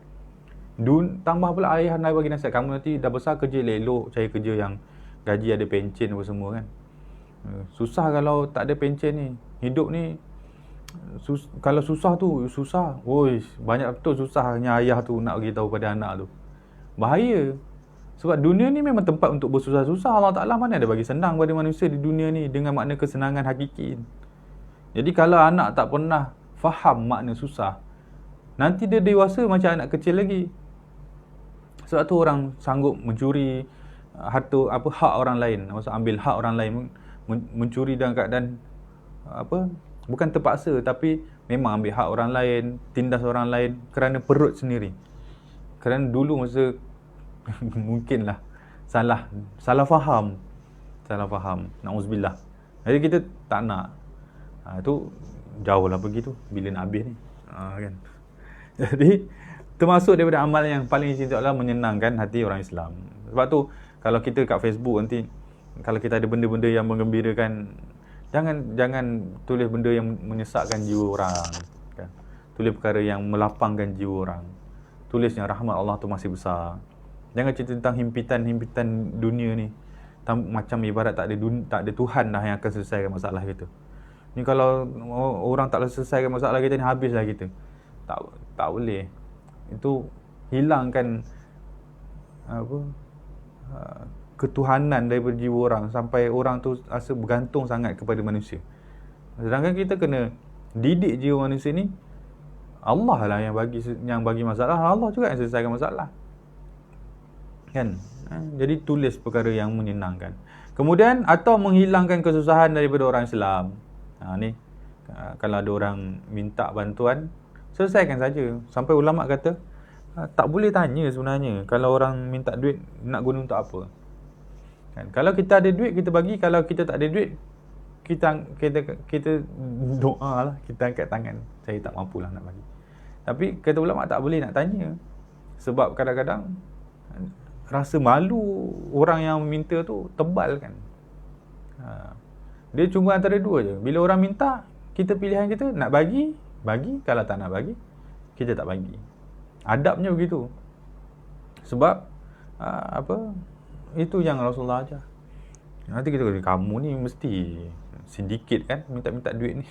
Tambah pula ayah nak bagi nasihat, kamu nanti dah besar kerja elok, cari kerja yang gaji ada pencen apa semua kan. Susah kalau tak ada pencen ni. Hidup ni kalau susah tu susah. Banyak betul susahnya ayah tu nak bagi tahu pada anak tu. Bahaya. Sebab dunia ni memang tempat untuk bersusah-susah. Allah Ta'ala mana ada bagi senang pada manusia di dunia ni dengan makna kesenangan hakiki. Jadi kalau anak tak pernah faham makna susah, nanti dia dewasa macam anak kecil lagi. Sebab tu orang sanggup mencuri hak orang lain. Maksud ambil hak orang lain, mencuri dalam keadaan bukan terpaksa, tapi memang ambil hak orang lain, tindas orang lain kerana perut sendiri. Kerana dulu masa mungkinlah salah faham. Na'udzubillah. Jadi kita tak nak. Tu jauh lah pergi tu bila nak habis ni. Kan. Jadi termasuk daripada amal yang paling dicintai Allah menyenangkan hati orang Islam. Sebab tu kalau kita kat Facebook nanti, kalau kita ada benda-benda yang menggembirakan, jangan tulis benda yang menyesakkan jiwa orang kan? Tulis perkara yang melapangkan jiwa orang. Tulis yang rahmat Allah tu masih besar. Jangan cerita tentang himpitan dunia ni, macam ibarat tak ada Tuhan dah yang akan selesaikan masalah kita. Ni kalau orang tak selesaikan masalah kita ni, habislah kita. Tak boleh. Itu hilangkan ketuhanan daripada jiwa orang, sampai orang tu rasa bergantung sangat kepada manusia. Sedangkan kita kena didik jiwa manusia ni. Allah lah yang bagi masalah, Allah juga yang selesaikan masalah. Kan? Jadi tulis perkara yang menyenangkan. Kemudian atau menghilangkan kesusahan daripada orang Islam. Ni kalau ada orang minta bantuan, selesaikan saja. Sampai ulama kata tak boleh tanya sebenarnya kalau orang minta duit nak guna untuk apa. Kan? Kalau kita ada duit kita bagi, kalau kita tak ada duit kita doa lah, kita angkat tangan, saya tak mampulah nak bagi. Tapi kata ulama tak boleh nak tanya. Sebab kadang-kadang rasa malu orang yang minta tu tebal kan. Dia cuma antara dua je. Bila orang minta, kita pilihan kita nak bagi, kalau tak nak bagi, kita tak bagi. Adabnya begitu. Sebab itu yang Rasulullah ajar. Nanti kita kata kamu ni mesti sindiket kan, minta-minta duit ni.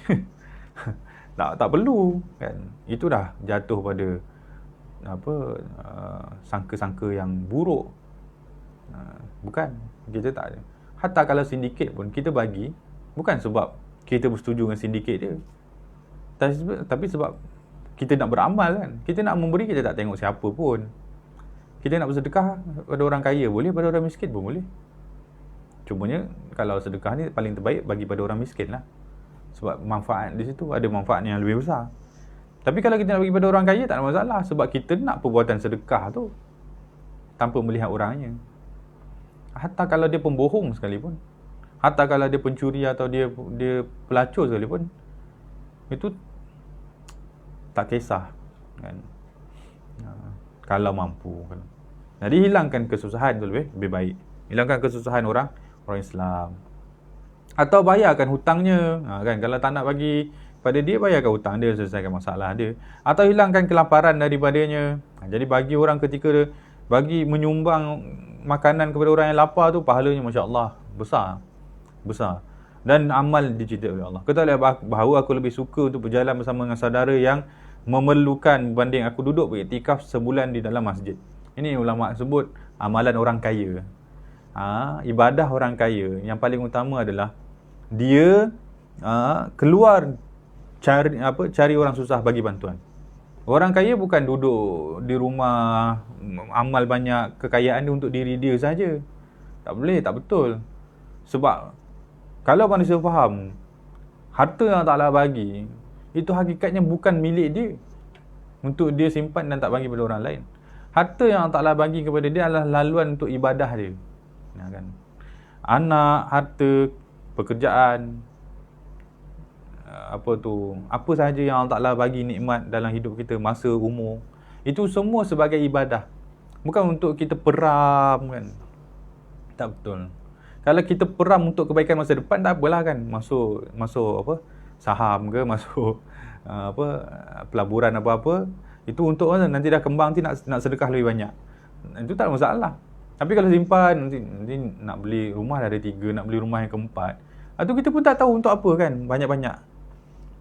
tak perlu kan. Itu dah jatuh pada sangka-sangka yang buruk. Bukan, kita tak ada. Hatta kalau sindiket pun kita bagi bukan sebab kita bersetuju dengan sindiket dia, tapi sebab kita nak beramal kan. Kita nak memberi, kita tak tengok siapa pun. Kita nak bersedekah pada orang kaya boleh, pada orang miskin pun boleh. Cumanya kalau sedekah ni paling terbaik bagi pada orang miskin lah. Sebab manfaat di situ ada manfaat yang lebih besar. Tapi kalau kita nak bagi pada orang kaya tak ada masalah, sebab kita nak perbuatan sedekah tu tanpa melihat orangnya. Hatta kalau dia pembohong sekalipun, hatta kalau dia pencuri atau dia pelacur sekalipun, itu tak kisah kan. Kalau mampu kan. Jadi hilangkan kesusahan tu lebih baik. Hilangkan kesusahan orang Islam. Atau bayarkan hutangnya. Kan, kalau tak nak bagi pada dia, bayarkan hutang dia, selesaikan masalah dia. Atau hilangkan kelaparan daripadanya. Jadi bagi orang ketika dia bagi menyumbang makanan kepada orang yang lapar tu, pahalanya masya-Allah besar. Dan amal dicintai oleh Allah. Kata bahawa aku lebih suka untuk berjalan bersama dengan saudara yang memerlukan berbanding aku duduk beriktikaf sebulan di dalam masjid. Ini ulama sebut amalan orang kaya. Ibadah orang kaya yang paling utama adalah dia keluar cari orang susah bagi bantuan. Orang kaya bukan duduk di rumah amal banyak kekayaan dia untuk diri dia saja. Tak boleh, tak betul. Sebab kalau manusia faham harta yang Allah bagi itu hakikatnya bukan milik dia untuk dia simpan dan tak bagi pada orang lain. Harta yang Allah bagi kepada dia adalah laluan untuk ibadah dia. Kan? Anak, harta, pekerjaan, apa sahaja yang Allah Ta'ala bagi nikmat dalam hidup kita, masa, umur, itu semua sebagai ibadah. Bukan untuk kita peram kan. Tak betul. Kalau kita peram untuk kebaikan masa depan, tak apalah kan. Masuk apa, saham ke, masuk pelaburan apa-apa, itu untuk nanti dah kembang, nanti nak sedekah lebih banyak. Itu tak ada masalah. Tapi kalau simpan, nanti nak beli rumah dah ada 3, nak beli rumah yang keempat, itu kita pun tak tahu untuk apa kan, banyak-banyak.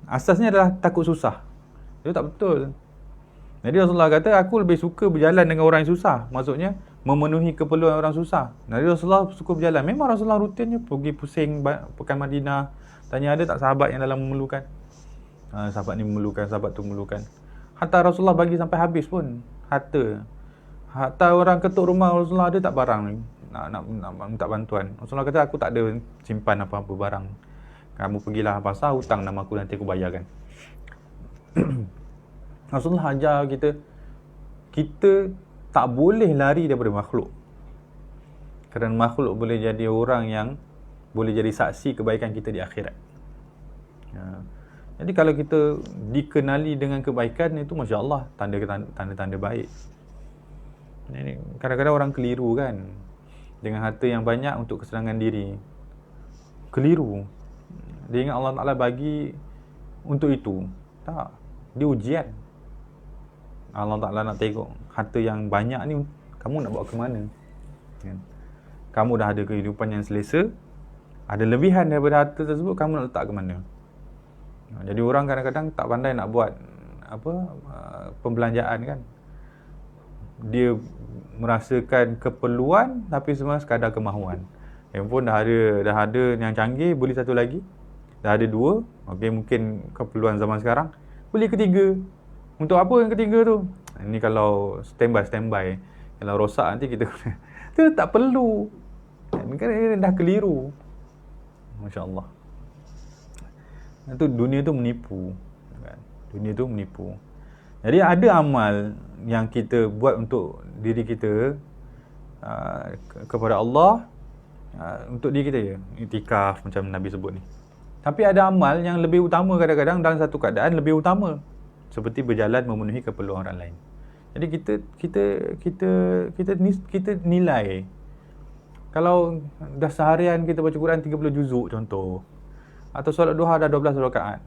Asasnya adalah takut susah. Itu tak betul. Jadi Rasulullah kata, aku lebih suka berjalan dengan orang yang susah. Maksudnya, memenuhi keperluan orang susah. Jadi Rasulullah suka berjalan. Memang Rasulullah rutinnya pergi pusing pekan Madinah. Tanya ada tak sahabat yang dalam memerlukan. Sahabat ni memerlukan, sahabat tu memerlukan. Hatta Rasulullah bagi sampai habis pun harta. Hatta orang ketuk rumah Rasulullah ada tak barang ni, nak minta bantuan. Rasulullah kata, aku tak ada simpan apa-apa barang. Kamu pergilah pasar, hutang nama aku, nanti aku bayarkan. Rasulullah ajar kita tak boleh lari daripada makhluk. Kerana makhluk boleh jadi orang yang boleh jadi saksi kebaikan kita di akhirat. Jadi kalau kita dikenali dengan kebaikan, itu Masya Allah, tanda-tanda baik. Kadang-kadang orang keliru kan, dengan harta yang banyak untuk kesenangan diri. Keliru. Dia ingat Allah Ta'ala bagi untuk itu. Tak. Dia ujian. Allah Ta'ala nak tengok harta yang banyak ni kamu nak bawa ke mana kan? Kamu dah ada kehidupan yang selesa, ada lebihan daripada harta tersebut, kamu nak letak ke mana? Jadi orang kadang-kadang tak pandai nak buat pembelanjaan kan. Dia merasakan keperluan tapi semua sekadar kemahuan. Handphone dah ada yang canggih, beli satu lagi. Dah ada 2, okey, mungkin keperluan zaman sekarang, beli ketiga. Untuk apa yang ketiga tu? Ini kalau standby. Kalau rosak nanti kita tu tak perlu. Kan dah keliru. Masya-Allah. Itu dunia tu menipu. Kan? Dunia tu menipu. Jadi ada amal yang kita buat untuk diri kita, kepada Allah, untuk diri kita je. Iktikaf macam Nabi sebut ni. Tapi ada amal yang lebih utama, kadang-kadang dalam satu keadaan lebih utama, seperti berjalan memenuhi keperluan orang lain. Jadi kita nilai. Kalau dah seharian kita baca Quran 30 juzuk contoh, atau solat duha dah 12 rakaat,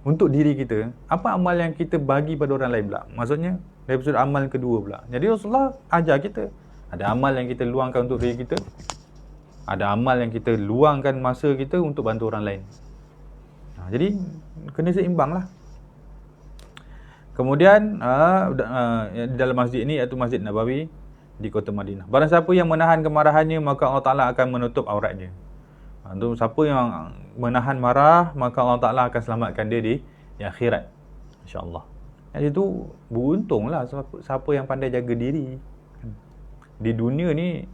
untuk diri kita, apa amal yang kita bagi pada orang lain pula? Maksudnya dari episod amal kedua pula. Jadi Rasulullah ajar kita, ada amal yang kita luangkan untuk diri kita, ada amal yang kita luangkan masa kita untuk bantu orang lain. Jadi kena seimbang lah. Kemudian di dalam masjid ini, iaitu Masjid Nabawi di kota Madinah, barang siapa yang menahan kemarahannya, maka Allah Ta'ala akan menutup auratnya. Siapa yang menahan marah, maka Allah Ta'ala akan selamatkan dia di akhirat, insya-Allah. Jadi itu beruntunglah siapa yang pandai jaga diri. Di dunia ni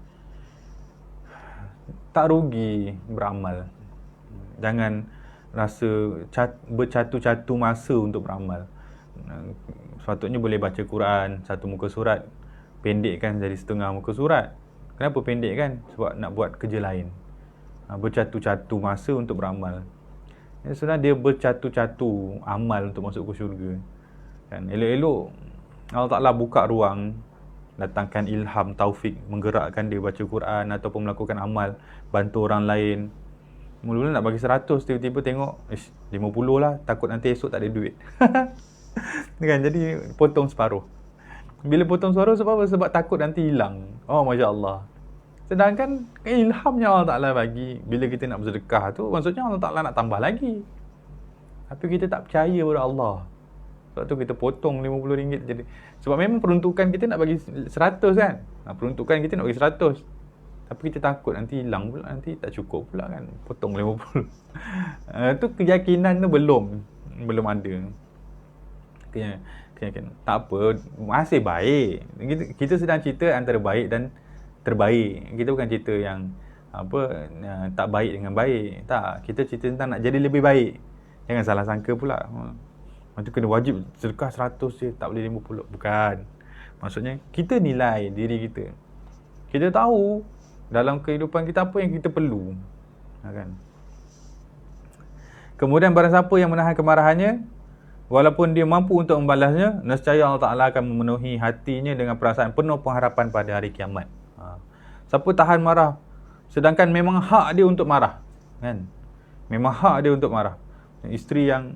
tak rugi beramal. Jangan rasa bercatu-catu masa untuk beramal. Sepatutnya boleh baca Quran satu muka surat, pendekkan jadi setengah muka surat. Kenapa pendekkan? Sebab nak buat kerja lain. Bercatu-catu masa untuk beramal. Sebenarnya dia bercatu-catu amal untuk masuk ke syurga. Kan? Elok-elok Allah Ta'ala buka ruang, datangkan ilham, taufik, menggerakkan dia baca Quran ataupun melakukan amal, bantu orang lain. Mula-mula nak bagi 100, tiba-tiba tengok 50 lah, takut nanti esok tak ada duit. Kan? Jadi potong separuh. Bila potong separuh sebab apa? Sebab takut nanti hilang. Oh, Masya Allah. Sedangkan ilhamnya Allah Ta'ala bagi, bila kita nak bersedekah tu, maksudnya Allah Ta'ala nak tambah lagi. Tapi kita tak percaya pada Allah. Sebab tu kita potong RM50 jadi. Sebab memang peruntukan kita nak bagi 100 kan. Peruntukan kita nak bagi 100. Tapi kita takut nanti hilang pula, nanti tak cukup pula kan. Potong 50. Tu keyakinan tu belum ada. Keyakinan. Tak apa, masih baik. Kita sedang cerita antara baik dan terbaik. Kita bukan cerita yang tak baik dengan baik. Tak, kita cerita tentang nak jadi lebih baik. Jangan salah sangka pula. Macam kena wajib sedekah 100 je, tak boleh 50. Bukan. Maksudnya kita nilai diri kita. Kita tahu dalam kehidupan kita apa yang kita perlu. Kan? Kemudian barang siapa yang menahan kemarahannya, walaupun dia mampu untuk membalasnya, nescaya Allah Ta'ala akan memenuhi hatinya dengan perasaan penuh pengharapan pada hari kiamat. Siapa tahan marah, sedangkan memang hak dia untuk marah, kan? Memang hak dia untuk marah. Isteri yang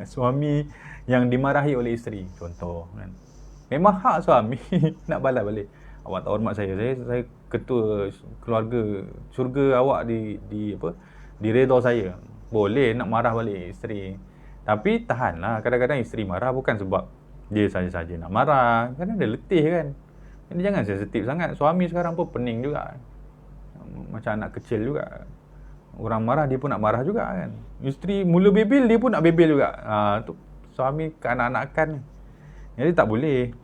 suami yang dimarahi oleh isteri, contoh, kan? Memang hak suami nak balas balik. Awak tak hormat saya ketua keluarga, syurga awak di redha saya. Boleh nak marah balik isteri. Tapi tahanlah, kadang-kadang isteri marah bukan sebab dia saja-saja nak marah, kadang dia letih kan. Jadi jangan sensitif sangat. Suami sekarang pun pening juga, macam anak kecil juga. Orang marah dia pun nak marah juga kan. Isteri mula bebel, dia pun nak bebel juga. Tu suami kekanak-kanakan. Jadi tak boleh.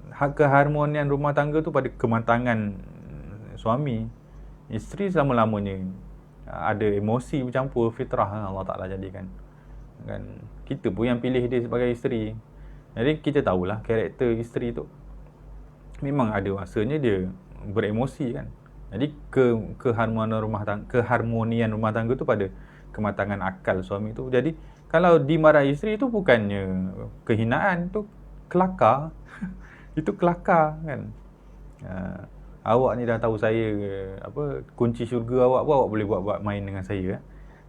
Hak keharmonian rumah tangga tu pada kematangan suami. Isteri selama-lamanya ada emosi bercampur, fitrah Allah Ta'ala jadikan. Kan? Kita pun yang pilih dia sebagai isteri. Jadi kita tahulah karakter isteri tu. Memang ada masanya dia beremosi kan. Jadi keharmonian rumah tangga tu pada kematangan akal suami tu. Jadi kalau dimarahi isteri tu bukannya kehinaan, tu kelakar. Itu kelakar kan. Awak ni dah tahu saya kunci syurga awak pun awak boleh buat main dengan saya.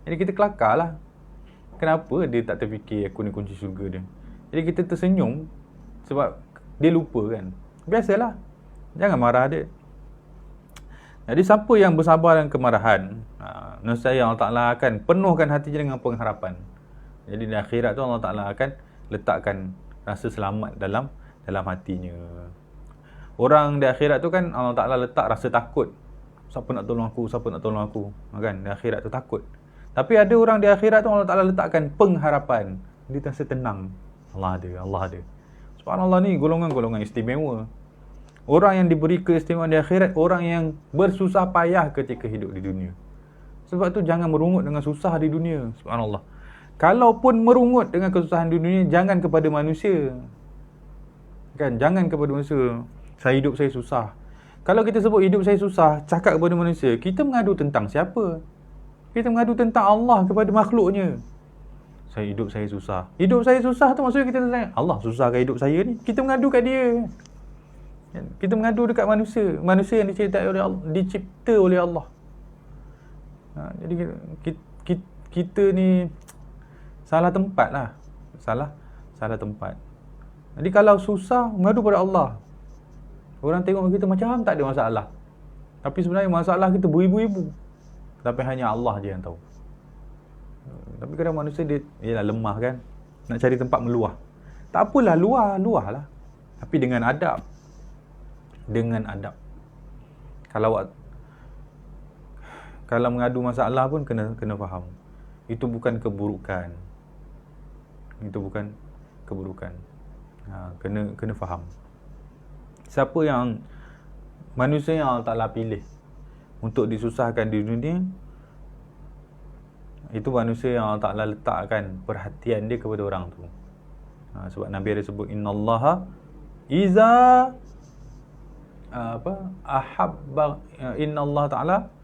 Jadi kita kelakar lah. Kenapa dia tak terfikir aku ni kunci syurga dia? Jadi kita tersenyum sebab dia lupa kan. Biasalah. Jangan marah dia. Jadi siapa yang bersabar dengan kemarahan, nescaya Allah Ta'ala akan penuhkan hatinya dengan pengharapan. Jadi di akhirat tu Allah Ta'ala akan letakkan rasa selamat dalam hatinya. Orang di akhirat tu kan Allah Ta'ala letak rasa takut. Siapa nak tolong aku? Kan? Di akhirat tu takut. Tapi ada orang di akhirat tu Allah Ta'ala letakkan pengharapan. Dia rasa tenang. Allah ada. Subhanallah, ni golongan-golongan istimewa. Orang yang diberi keistimewaan di akhirat, orang yang bersusah payah ketika hidup di dunia. Sebab tu jangan merungut dengan susah di dunia. Subhanallah. Kalaupun merungut dengan kesusahan di dunia, jangan kepada manusia. Kan, jangan kepada manusia. Hidup saya susah. Kalau kita sebut hidup saya susah, cakap kepada manusia, kita mengadu tentang siapa? Kita mengadu tentang Allah kepada makhluknya. Hidup saya susah. Hidup saya susah tu maksudnya kita tanya, Allah susahkan hidup saya ni. Kita mengadu kat dia. Kita mengadu dekat manusia. Manusia yang dicipta oleh Allah. Jadi kita ni salah tempat lah. Salah tempat. Jadi kalau susah, mengadu pada Allah. Orang tengok kita macam tak ada masalah. Tapi sebenarnya masalah kita beribu-ribu. Tapi hanya Allah je yang tahu. Tapi kadang manusia dia ialah lemah kan. Nak cari tempat meluah. Tak apalah, luah lah. Tapi dengan adab. Kalau mengadu masalah pun kena faham. Itu bukan keburukan. Kena faham. Siapa yang manusia yang Allah Ta'ala pilih untuk disusahkan di dunia, itu manusia yang Allah Ta'ala letakkan perhatian dia kepada orang tu. Sebab Nabi ada sebut innallaha innallaha Ta'ala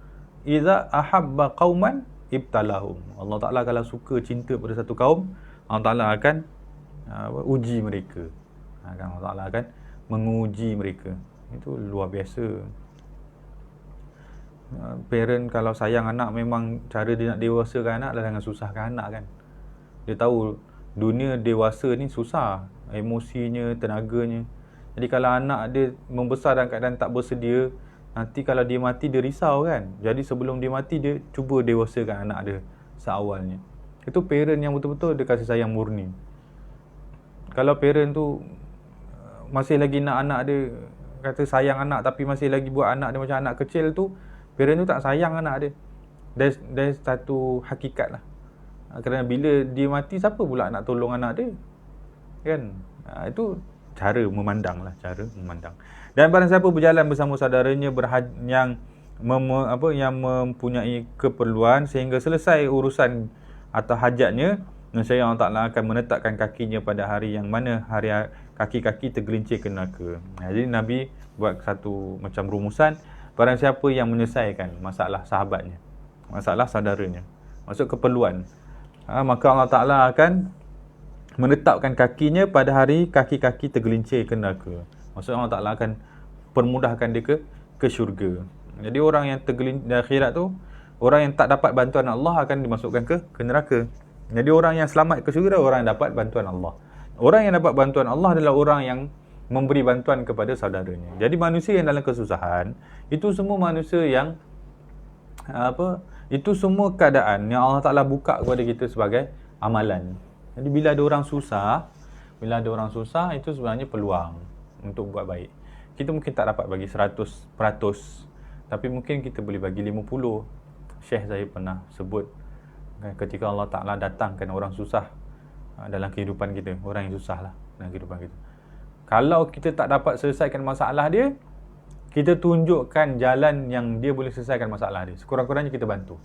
iza ahabba qauman ibtalahum. Allah Ta'ala kalau suka cinta pada satu kaum, Allah Ta'ala akan uji mereka. Allah Ta'ala akan menguji mereka. Itu luar biasa. Parent kalau sayang anak, memang cara dia nak dewasakan anak adalah dengan susahkan anak kan. Dia tahu dunia dewasa ni susah, emosinya, tenaganya. Jadi kalau anak dia membesar dalam keadaan tak bersedia, nanti kalau dia mati dia risau kan. Jadi sebelum dia mati, dia cuba dewasakan anak dia seawalnya. Itu parent yang betul-betul dia kasih sayang murni. Kalau parent tu masih lagi nak anak dia, kata sayang anak tapi masih lagi buat anak dia macam anak kecil tu, parent tu tak sayang anak dia. Dari satu hakikat lah. Kerana bila dia mati, siapa pula nak tolong anak dia? Kan? Itu cara memandang. Dan barang siapa berjalan bersama saudaranya yang mempunyai keperluan sehingga selesai urusan atau hajatnya, nescaya Allah Ta'ala akan menetapkan kakinya pada hari yang mana hari kaki-kaki tergelincir ke neraka. Jadi Nabi buat satu macam rumusan, barang siapa yang menyelesaikan masalah sahabatnya, masalah saudaranya, maksud keperluan. Maka Allah Ta'ala akan menetapkan kakinya pada hari kaki-kaki tergelincir ke neraka. Maksud Allah Ta'ala akan permudahkan dia ke syurga. Jadi orang yang tergelincir di akhirat tu, orang yang tak dapat bantuan Allah akan dimasukkan ke neraka. Jadi orang yang selamat ke syurga, orang yang dapat bantuan Allah. Orang yang dapat bantuan Allah adalah orang yang memberi bantuan kepada saudaranya. Jadi manusia yang dalam kesusahan, itu semua manusia yang itu semua keadaan yang Allah Ta'ala buka kepada kita sebagai amalan. Jadi bila ada orang susah, itu sebenarnya peluang untuk buat baik. Kita mungkin tak dapat bagi 100%, tapi mungkin kita boleh bagi 50%. Syekh saya pernah sebut, ketika Allah Ta'ala datangkan orang susah dalam kehidupan kita, orang yang susah lah dalam kehidupan kita, kalau kita tak dapat selesaikan masalah dia, kita tunjukkan jalan yang dia boleh selesaikan masalah dia. Sekurang-kurangnya kita bantu.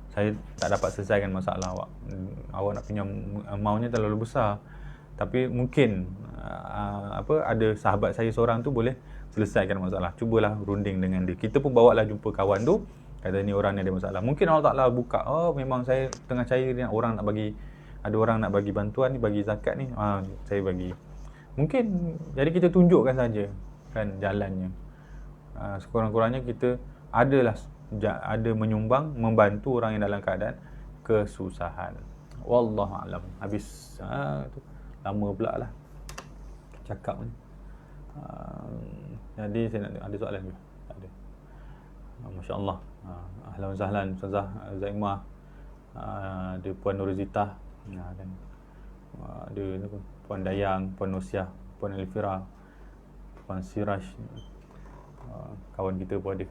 Saya tak dapat selesaikan masalah awak. Awak nak pinjam amountnya terlalu besar. Tapi mungkin ada sahabat saya seorang tu boleh selesaikan masalah. Cubalah runding dengan dia. Kita pun bawa lah jumpa kawan tu. Kata ni orang ni ada masalah. Mungkin Allah Ta'ala buka, memang saya tengah cari ni, orang nak bagi, ada orang nak bagi bantuan ni, bagi zakat ni, saya bagi. Mungkin, jadi kita tunjukkan saja kan jalannya. Sekurang-kurangnya kita ada menyumbang, membantu orang yang dalam keadaan kesusahan. Wallahu a'lam. Habis lama pula lah cakap ni. Jadi saya nak ada soalan juga. Ada. Masya-Allah. Ahlan wa sahlan Ustazah Zaimah. Ada Puan Nurizita, dan ada Puan Dayang, Puan Nusiah, Puan Elvira, Puan Siraj, kawan kita pun ada.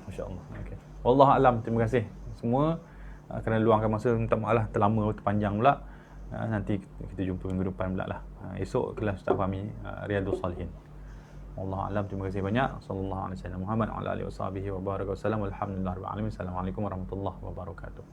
Masya-Allah. Okey. Wallahu a'lam. Terima kasih semua kerana luangkan masa. Minta maaf lah terlama, terpanjang pula. Nanti kita jumpa minggu depan pula lah. Esok kelas Ustaz Fahmi Riyadhus Salihin. Wallahu a'lam. Terima kasih banyak. Sallallahu alaihi wasallam Muhammad wa ala alihi washabihi wa baraka wasallam. Alhamdulillah rabbil alamin. Assalamualaikum warahmatullahi wabarakatuh.